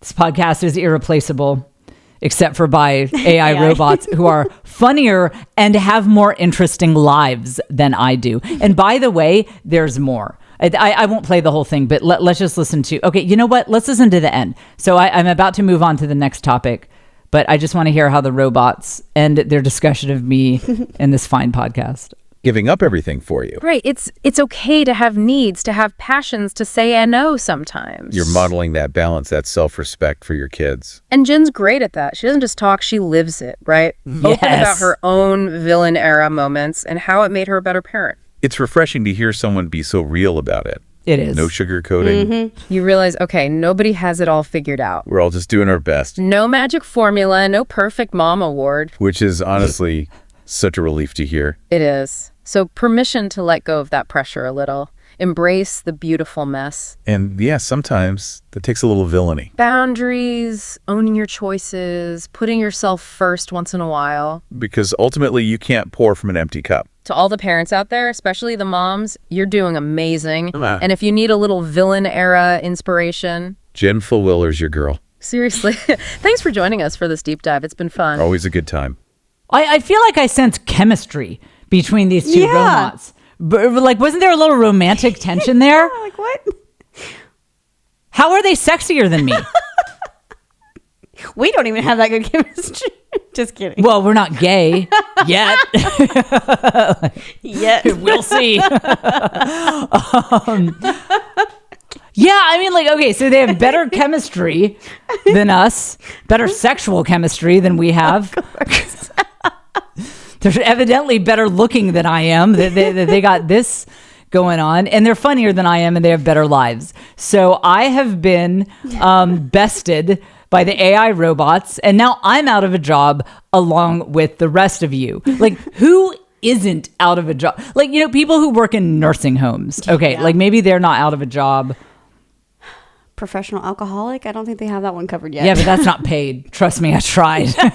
This podcast is irreplaceable, except for by AI robots who are funnier and have more interesting lives than I do. And by the way, there's more. I won't play the whole thing, but let's just listen to, okay, you know what? Let's listen to the end. So I'm about to move on to the next topic, but I just want to hear how the robots end their discussion of me in this fine podcast. Giving up everything for you. Right. It's okay to have needs, to have passions, to say no sometimes. You're modeling that balance, that self-respect for your kids. And Jen's great at that. She doesn't just talk, she lives it, right? Yes. Open about her own villain era moments and how it made her a better parent. It's refreshing to hear someone be so real about it. It is. No sugarcoating. You realize, okay, nobody has it all figured out. We're all just doing our best. No magic formula, no perfect mom award. Which is honestly such a relief to hear. It is. So permission to let go of that pressure a little. Embrace the beautiful mess. And yeah, sometimes that takes a little villainy. Boundaries, owning your choices, putting yourself first once in a while. Because ultimately you can't pour from an empty cup. To all the parents out there, especially the moms, you're doing amazing. And if you need a little villain era inspiration, Jen Fulwiler's your girl. Seriously. Thanks for joining us for this deep dive. It's been fun. Always a good time. I feel like I sense chemistry between these two robots. But, like, wasn't there a little romantic tension there? Like what? How are they sexier than me? We don't even have that good chemistry. Just kidding. Well, we're not gay yet. Yet. We'll see. Yeah, I mean, like, okay, so they have better chemistry than us, better sexual chemistry than we have. They're evidently better looking than I am. They got this going on, and they're funnier than I am, and they have better lives. So I have been bested by the AI robots, and now I'm out of a job along with the rest of you. Like, who isn't out of a job? Like, people who work in nursing homes. Okay, like maybe they're not out of a job. Professional alcoholic? I don't think they have that one covered yet. Yeah, but that's not paid. Trust me, I tried. We sound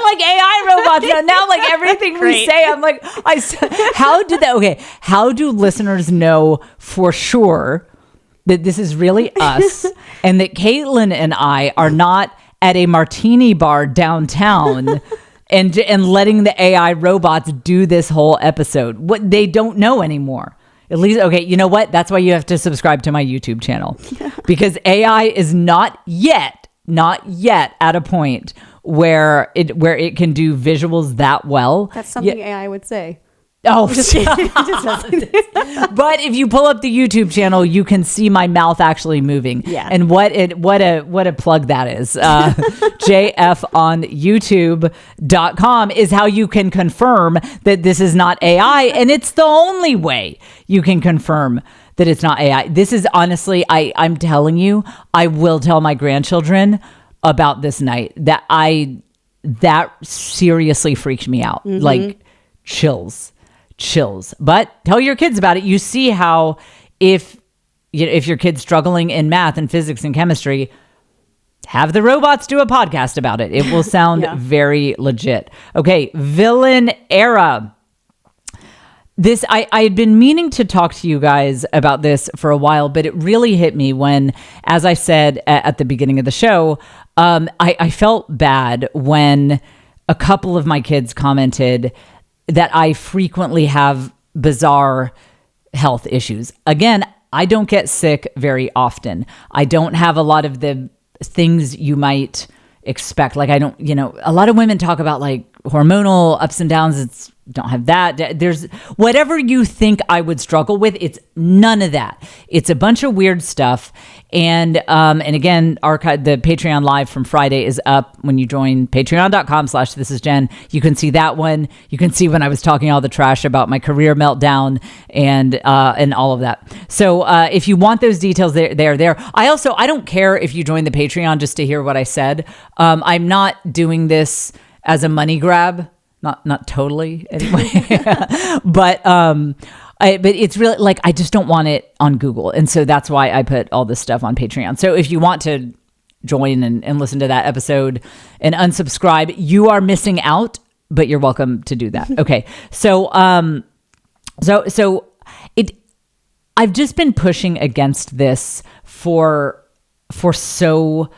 like AI robots now. Like everything we say, I'm like, how did that? Okay, how do listeners know for sure that this is really us and that Caitlin and I are not at a martini bar downtown and letting the AI robots do this whole episode? What they don't know anymore. At least, okay, you know what? That's why you have to subscribe to my YouTube channel. Because AI is not yet at a point where it can do visuals that well. That's something AI would say. Oh, but if you pull up the YouTube channel, you can see my mouth actually moving. Yeah. And what a plug that is. JFonYouTube.com is how you can confirm that this is not AI, and it's the only way you can confirm that it's not AI. This is honestly, I'm telling you, I will tell my grandchildren about this night that seriously freaked me out. Mm-hmm. Like chills. But tell your kids about it. You see how if your kid's struggling in math and physics and chemistry, have the robots do a podcast about it. It will sound very legit. Okay, villain era. This I had been meaning to talk to you guys about this for a while, but it really hit me when, as I said at the beginning of the show, I felt bad when a couple of my kids commented that I frequently have bizarre health issues. Again, I don't get sick very often. I don't have a lot of the things you might expect. Like I don't, a lot of women talk about like hormonal ups and downs. Don't have that. There's whatever you think I would struggle with. It's none of that. It's a bunch of weird stuff. And again, the Patreon live from Friday is up when you join patreon.com/thisisjen. You can see that one. You can see when I was talking all the trash about my career meltdown and all of that. So if you want those details, they're there. I don't care if you join the Patreon just to hear what I said. I'm not doing this as a money grab. Not totally anyway, but it's really like, I just don't want it on Google. And so that's why I put all this stuff on Patreon. So if you want to join and listen to that episode and unsubscribe, you are missing out, but you're welcome to do that. Okay. So I've just been pushing against this for so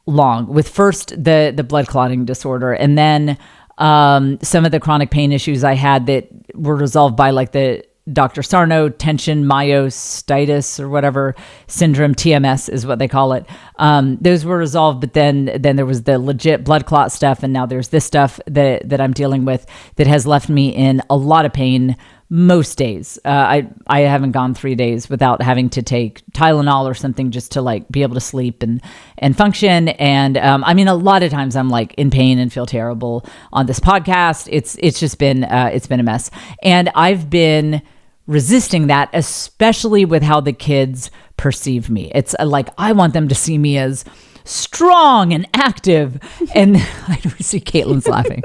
long, with first the blood clotting disorder, and then some of the chronic pain issues I had that were resolved by like the Dr. Sarno tension myositis or whatever syndrome, TMS is what they call it. Those were resolved, but then there was the legit blood clot stuff, and now there's this stuff that I'm dealing with that has left me in a lot of pain most days. I haven't gone 3 days without having to take Tylenol or something just to like be able to sleep and function. And I mean, a lot of times I'm like in pain and feel terrible on this podcast. It's just been it's been a mess, and I've been resisting that, especially with how the kids perceive me. It's like I want them to see me as strong and active, and I see Caitlin's laughing.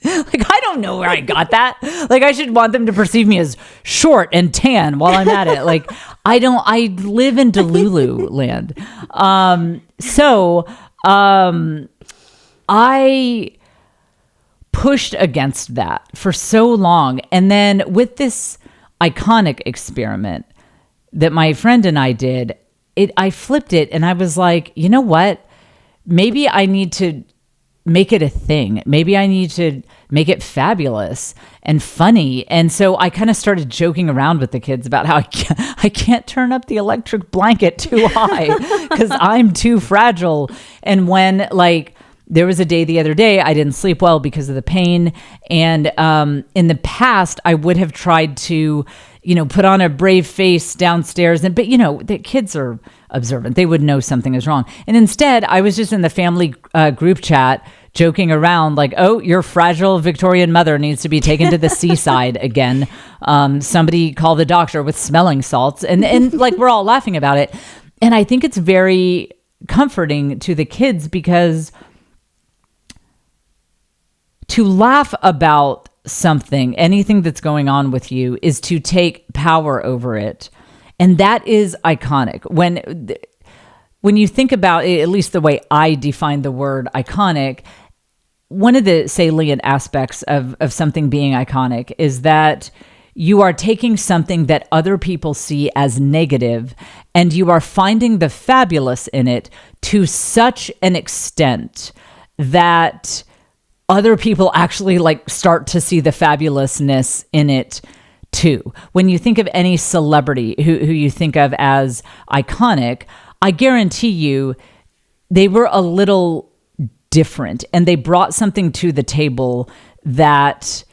Like, I don't know where I got that. Like, I should want them to perceive me as short and tan while I'm at it. Like, I live in Delulu land. I pushed against that for so long. And then with this iconic experiment that my friend and I did, I flipped it and I was like, you know what? Maybe I need to make it a thing. Maybe I need to make it fabulous and funny. And so I kind of started joking around with the kids about how I can't turn up the electric blanket too high because I'm too fragile. And when like there was a day the other day, I didn't sleep well because of the pain. And in the past, I would have tried to, put on a brave face downstairs. But the kids are observant. They would know something is wrong. And instead, I was just in the family group chat joking around like, oh, your fragile Victorian mother needs to be taken to the seaside again. Somebody call the doctor with smelling salts. And like, we're all laughing about it. And I think it's very comforting to the kids because to laugh about something, anything that's going on with you, is to take power over it. And that is iconic. When you think about it, at least the way I define the word iconic, one of the salient aspects of something being iconic is that you are taking something that other people see as negative and you are finding the fabulous in it to such an extent that other people actually like start to see the fabulousness in it too. When you think of any celebrity who you think of as iconic, I guarantee you they were a little different and they brought something to the table that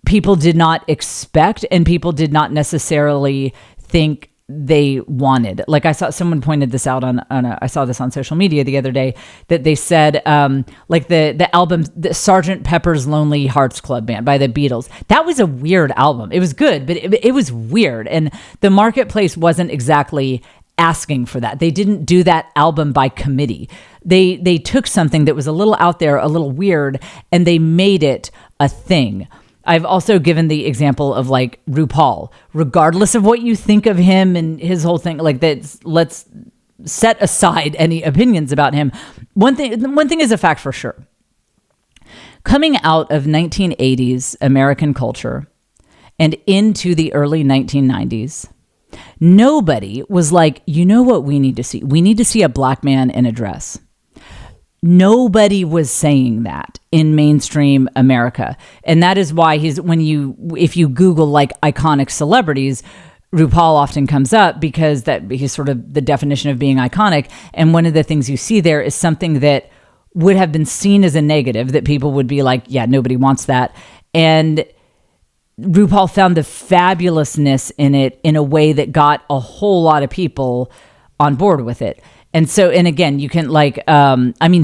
people did not expect and people did not necessarily think they wanted. Like I saw someone pointed this out I saw this on social media the other day that they said like the album, the Sgt. Pepper's Lonely Hearts Club Band by the Beatles. That was a weird album. It was good, but it was weird. And the marketplace wasn't exactly asking for that. They didn't do that album by committee. They took something that was a little out there, a little weird, and they made it a thing. I've also given the example of like RuPaul, regardless of what you think of him and his whole thing, like that, let's set aside any opinions about him. One thing is a fact for sure. Coming out of 1980s American culture and into the early 1990s, nobody was like, you know what we need to see? We need to see a black man in a dress. Nobody was saying that in mainstream America. And that is why if you Google like iconic celebrities, RuPaul often comes up because that he's sort of the definition of being iconic. And one of the things you see there is something that would have been seen as a negative, that people would be like, yeah, nobody wants that. And RuPaul found the fabulousness in it in a way that got a whole lot of people on board with it. And so, and again, you can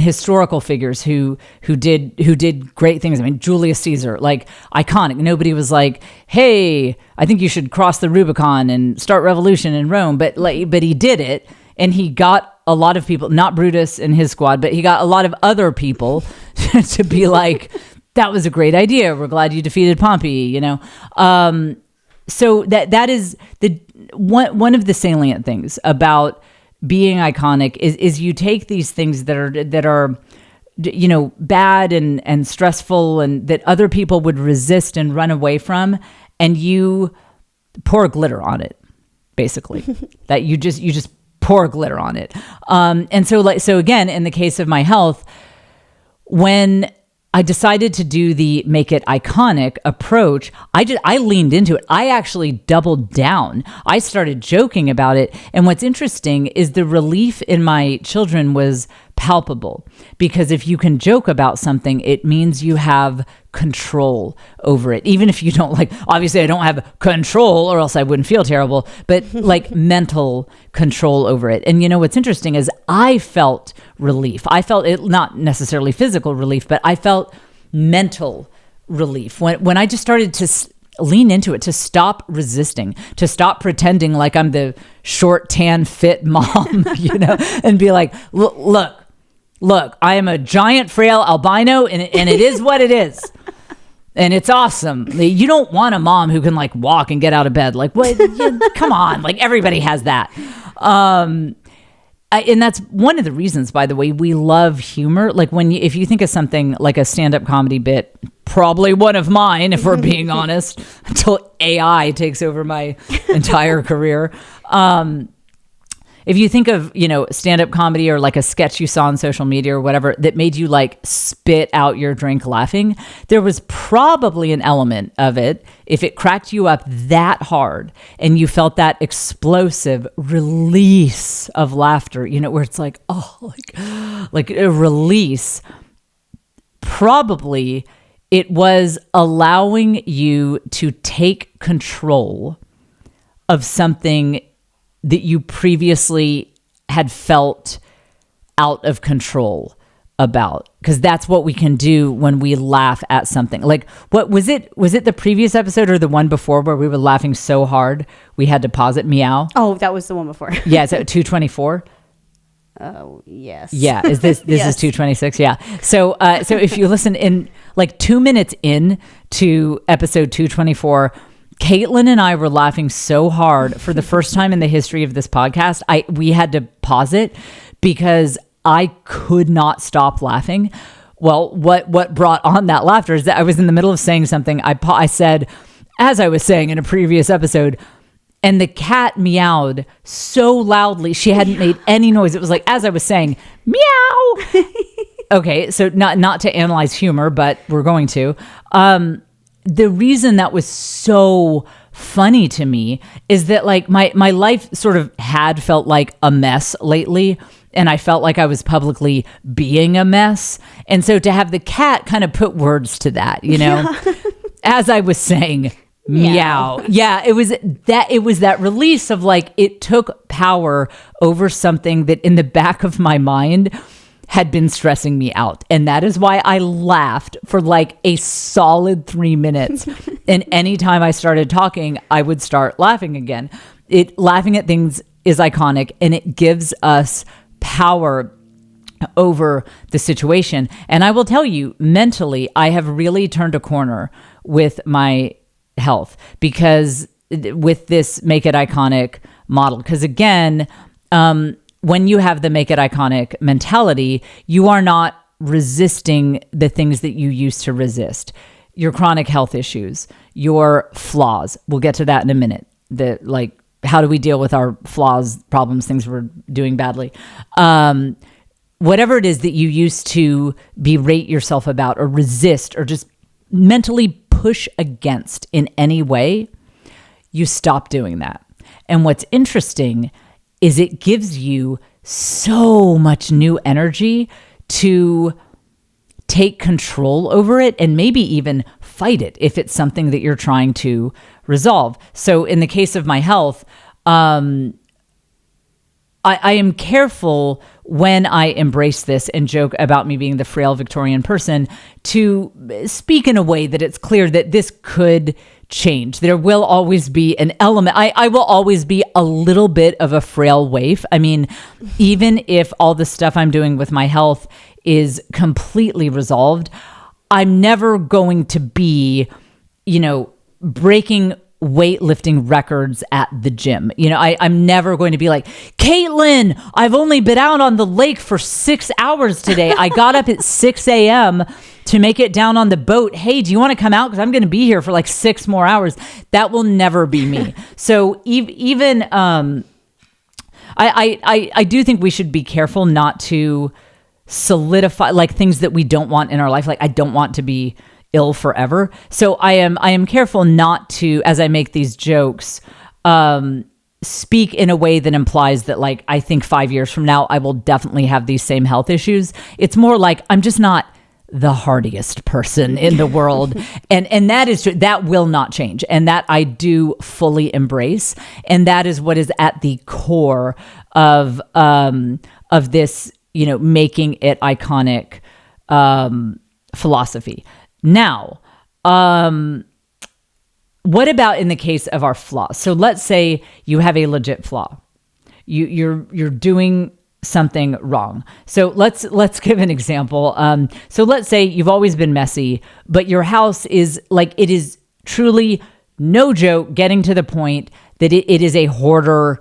historical figures who did great things. I mean, Julius Caesar, like iconic. Nobody was like, hey, I think you should cross the Rubicon and start revolution in Rome. But he did it, and he got a lot of people, not Brutus and his squad, but he got a lot of other people to be like, that was a great idea. We're glad you defeated Pompey, So that is the one of the salient things about being iconic is you take these things that are bad and stressful and that other people would resist and run away from, and you pour glitter on it, basically. That you just pour glitter on it. And so again, in the case of my health, when I decided to do the make it iconic approach, I leaned into it. I actually doubled down. I started joking about it. And what's interesting is the relief in my children was palpable, because if you can joke about something, it means you have control over it. Even if you don't obviously I don't have control, or else I wouldn't feel terrible, but mental control over it. And what's interesting is I felt relief. I felt it, not necessarily physical relief, but I felt mental relief when I just started to lean into it, to stop resisting, to stop pretending like I'm the short, tan, fit mom, and be like, look, I am a giant, frail albino, and it is what it is. And it's awesome. You don't want a mom who can walk and get out of bed. What? Come on. Everybody has that. And that's one of the reasons, by the way, we love humor. If you think of something like a stand-up comedy bit, probably one of mine, if we're being honest, until AI takes over my entire career. If you think of, stand-up comedy or a sketch you saw on social media or whatever that made you spit out your drink laughing, there was probably an element of it, if it cracked you up that hard and you felt that explosive release of laughter, where it's like a release, probably it was allowing you to take control of something that you previously had felt out of control about, because that's what we can do when we laugh at something. What was it the previous episode or the one before where we were laughing so hard we had to pause it? Meow. Oh, that was the one before. Yeah, is that 224? Oh, yes. Yeah, is this Yes. is 226? Yeah. So if you listen in 2 minutes in to episode 224, Caitlin and I were laughing so hard for the first time in the history of this podcast. We had to pause it because I could not stop laughing. Well, what brought on that laughter is that I was in the middle of saying something. I said, as I was saying in a previous episode, and the cat meowed so loudly she hadn't made any noise. It was as I was saying, meow. Okay, so not to analyze humor, but we're going to. The reason that was so funny to me is that my life sort of had felt like a mess lately, and I felt like I was publicly being a mess. And so to have the cat kind of put words to that, as I was saying, meow. Yeah, it was that release of it took power over something that in the back of my mind had been stressing me out. And that is why I laughed for a solid 3 minutes. And anytime I started talking, I would start laughing again. Laughing at things is iconic, and it gives us power over the situation. And I will tell you, mentally, I have really turned a corner with my health because with this make it iconic model. Because again, when you have the make it iconic mentality, you are not resisting the things that you used to resist. Your chronic health issues, your flaws. We'll get to that in a minute. How do we deal with our flaws, problems, things we're doing badly? Whatever it is that you used to berate yourself about or resist or just mentally push against in any way, you stop doing that. And what's interesting is it gives you so much new energy to take control over it and maybe even fight it if it's something that you're trying to resolve. So in the case of my health, I am careful when I embrace this and joke about me being the frail Victorian person to speak in a way that it's clear that this could change. There will always be an element. I will always be a little bit of a frail waif. I mean, even if all the stuff I'm doing with my health is completely resolved, I'm never going to be, breaking weightlifting records at the gym. I'm never going to be like, Caitlin, I've only been out on the lake for 6 hours today. I got up at 6 a.m. to make it down on the boat. Hey, do you want to come out? Because I'm going to be here for like 6 more hours. That will never be me. So even, I do think we should be careful not to solidify like things that we don't want in our life. Like I don't want to be ill forever. So I am careful not to, as I make these jokes, speak in a way that implies that like, I think 5 years from now, I will definitely have these same health issues. It's more like, I'm just not the hardiest person in the world. And that is true. That will not change. And that I do fully embrace. And that is what is at the core of this, making it iconic, philosophy. Now, what about in the case of our flaws? So let's say you have a legit flaw. You're doing something wrong. So let's give an example. So let's say you've always been messy, but your house is like, it is truly, no joke, getting to the point that it is a hoarder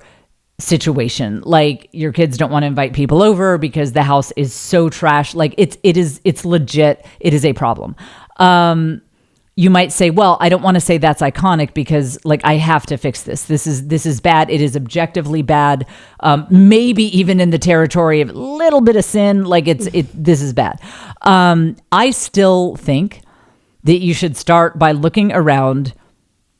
situation. Like your kids don't want to invite people over because the house is so trash. Like it's legit. It is a problem. You might say, well, I don't want to say that's iconic because like I have to fix this. This is bad. It is objectively bad. Maybe even in the territory of a little bit of sin. Like this is bad. I still think that you should start by looking around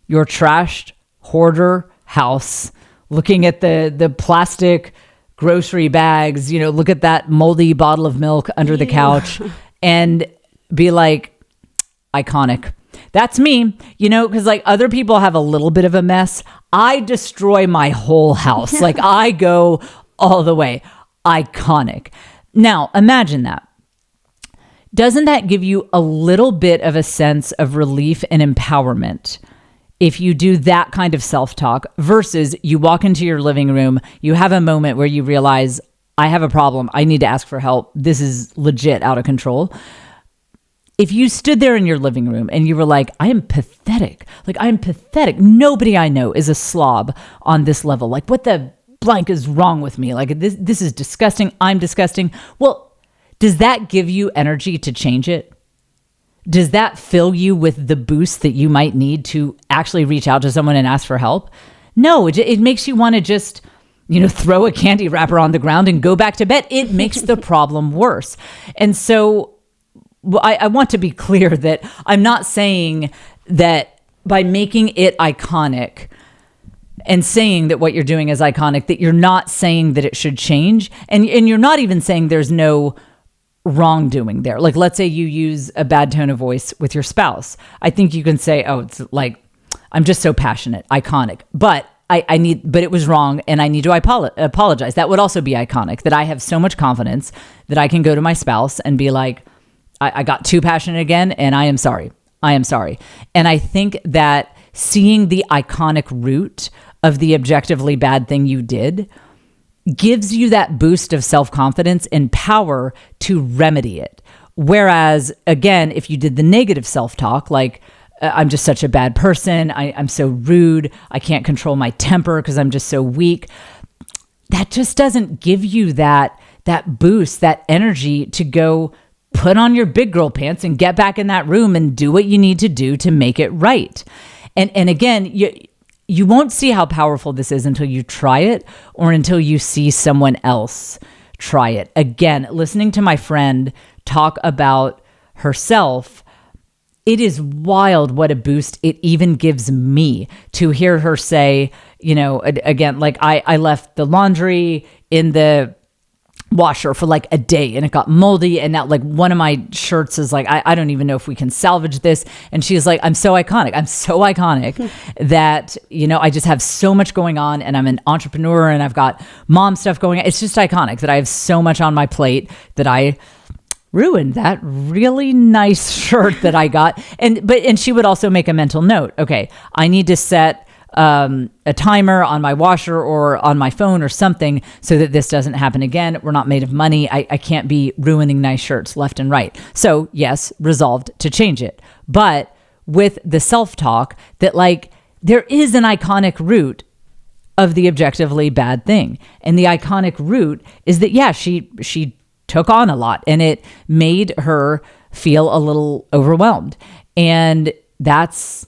your trashed hoarder house, looking at the plastic grocery bags, look at that moldy bottle of milk under the couch and be like, iconic. That's me, because like other people have a little bit of a mess. I destroy my whole house. Like I go all the way. Iconic. Now, imagine that. Doesn't that give you a little bit of a sense of relief and empowerment if you do that kind of self-talk versus you walk into your living room, you have a moment where you realize, I have a problem. I need to ask for help. This is legit out of control. If you stood there in your living room and you were like, I am pathetic. Like, I'm pathetic. Nobody I know is a slob on this level. Like, what the blank is wrong with me? Like, this is disgusting. I'm disgusting. Well, does that give you energy to change it? Does that fill you with the boost that you might need to actually reach out to someone and ask for help? No, it makes you want to just, throw a candy wrapper on the ground and go back to bed. It makes the problem worse. And so I want to be clear that I'm not saying that by making it iconic and saying that what you're doing is iconic, that you're not saying that it should change. And you're not even saying there's no wrongdoing there. Like, let's say you use a bad tone of voice with your spouse. I think you can say, oh, it's like, I'm just so passionate, iconic, but but it was wrong and I need to apologize. That would also be iconic, that I have so much confidence that I can go to my spouse and be like, I got too passionate again and I am sorry. I am sorry. And I think that seeing the iconic root of the objectively bad thing you did gives you that boost of self-confidence and power to remedy it. Whereas, again, if you did the negative self-talk, like, I'm just such a bad person, I'm so rude, I can't control my temper because I'm just so weak, that just doesn't give you that boost, that energy to go put on your big girl pants and get back in that room and do what you need to do to make it right. And again, you won't see how powerful this is until you try it or until you see someone else try it. Again, listening to my friend talk about herself, it is wild what a boost it even gives me to hear her say, you know, again, like I left the laundry in the washer for like a day and it got moldy, and now like one of my shirts is like, I don't even know if we can salvage this. And she's like, I'm so iconic that, you know, I just have so much going on, and I'm an entrepreneur and I've got mom stuff going on. It's just iconic that I have so much on my plate that I ruined that really nice shirt that I got. And she would also make a mental note. Okay, I need to set a timer on my washer or on my phone or something so that this doesn't happen again. We're not made of money. I can't be ruining nice shirts left and right. So yes, resolved to change it. But with the self-talk that like there is an iconic root of the objectively bad thing. And the iconic root is that, yeah, she took on a lot and it made her feel a little overwhelmed. And that's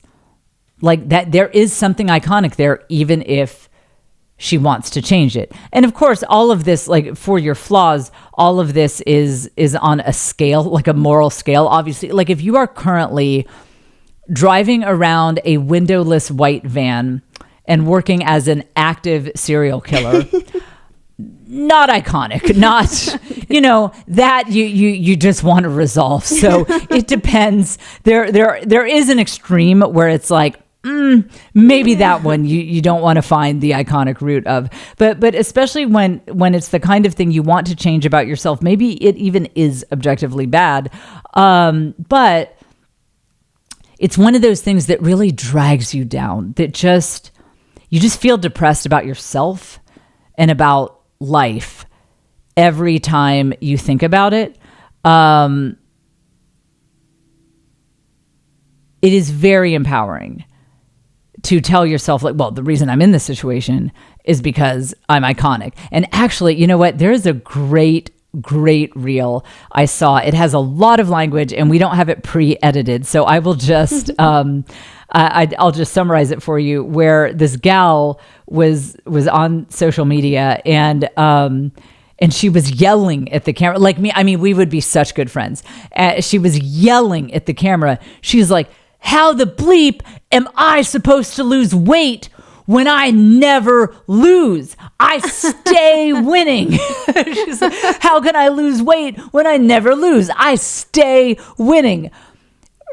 like that, there is something iconic there, even if she wants to change it. And of course, all of this, like for your flaws, all of this is on a scale, like a moral scale. Obviously, like if you are currently driving around a windowless white van and working as an active serial killer, not iconic, not, you know, that you just want to resolve. So it depends. There is an extreme where it's like, maybe that one you don't want to find the iconic root of, but especially when it's the kind of thing you want to change about yourself, maybe it even is objectively bad. But it's one of those things that really drags you down, that you just feel depressed about yourself and about life every time you think about it. It is very empowering to tell yourself like, well, the reason I'm in this situation is because I'm iconic. And actually, you know what? There is a great reel I saw. It has a lot of language and we don't have it pre-edited. So I will just, I'll just summarize it for you, where this gal was on social media and she was yelling at the camera like me. I mean, we would be such good friends. She was yelling at the camera. She's like, how the bleep am I supposed to lose weight when I never lose? I stay winning. She's like, how can I lose weight when I never lose? I stay winning.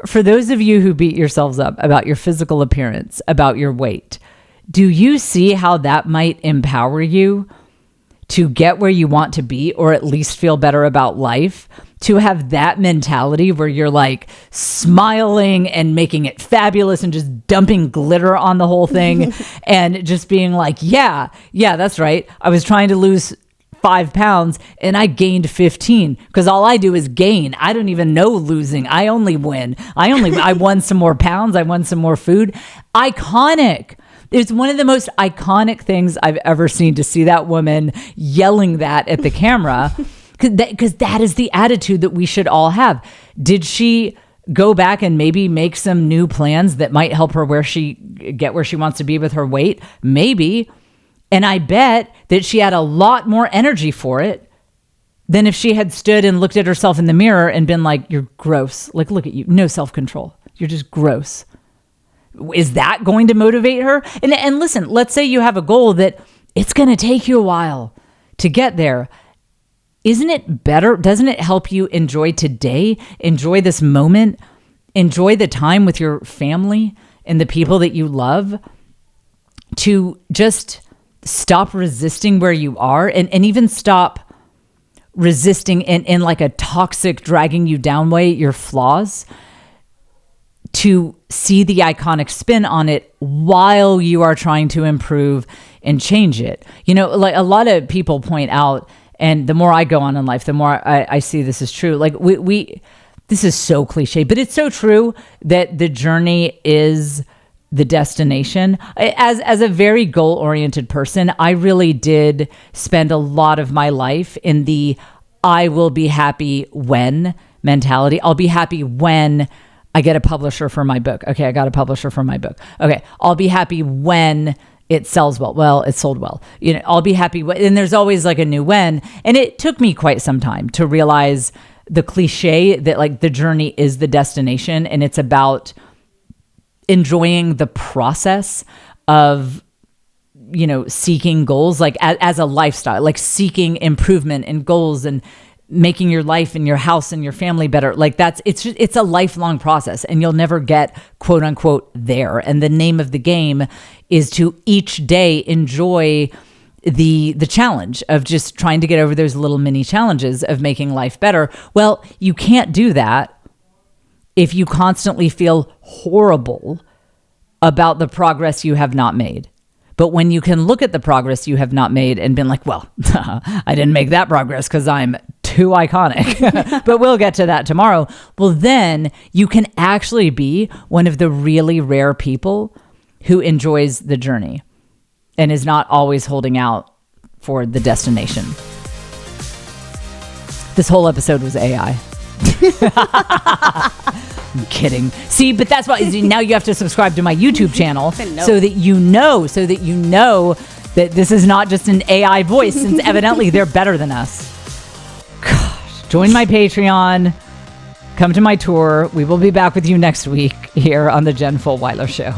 For those of you who beat yourselves up about your physical appearance, about your weight, do you see how that might empower you to get where you want to be, or at least feel better about life? To have that mentality where you're like smiling and making it fabulous and just dumping glitter on the whole thing and just being like, yeah, that's right. I was trying to lose 5 pounds and I gained 15 because all I do is gain. I don't even know losing. I only win. I won some more pounds. I won some more food. Iconic. It's one of the most iconic things I've ever seen, to see that woman yelling that at the camera. Because that is the attitude that we should all have. Did she go back and maybe make some new plans that might help her get where she wants to be with her weight? Maybe. And I bet that she had a lot more energy for it than if she had stood and looked at herself in the mirror and been like, you're gross. Like, look at you. No self-control. You're just gross. Is that going to motivate her? And listen, let's say you have a goal that it's going to take you a while to get there. Isn't it better? Doesn't it help you enjoy today? Enjoy this moment? Enjoy the time with your family and the people that you love, to just stop resisting where you are and even stop resisting in like a toxic, dragging you down way, your flaws, to see the iconic spin on it while you are trying to improve and change it. You know, like a lot of people point out, and the more I go on in life, the more I see this is true. Like this is so cliche, but it's so true that the journey is the destination. As a very goal-oriented person, I really did spend a lot of my life in the I will be happy when mentality. I'll be happy when I get a publisher for my book. Okay, I got a publisher for my book. Okay, I'll be happy when it sells well. Well, it sold well. You know, I'll be happy. And there's always like a new when. And it took me quite some time to realize the cliche that like the journey is the destination, and it's about enjoying the process of, you know, seeking goals, like as a lifestyle, like seeking improvement and goals and making your life and your house and your family better. Like it's a lifelong process, and you'll never get quote unquote there. And the name of the game is to each day enjoy the challenge of just trying to get over those little mini challenges of making life better. Well, you can't do that if you constantly feel horrible about the progress you have not made. But when you can look at the progress you have not made and been like, well, I didn't make that progress because I'm too iconic, but we'll get to that tomorrow. Well, then you can actually be one of the really rare people who enjoys the journey and is not always holding out for the destination. This whole episode was AI. I'm kidding. See, but that's why now you have to subscribe to my YouTube channel so that you know that this is not just an AI voice, since evidently they're better than us. Gosh, join my Patreon. Come to my tour. We will be back with you next week here on the Jen Fulwiler Show.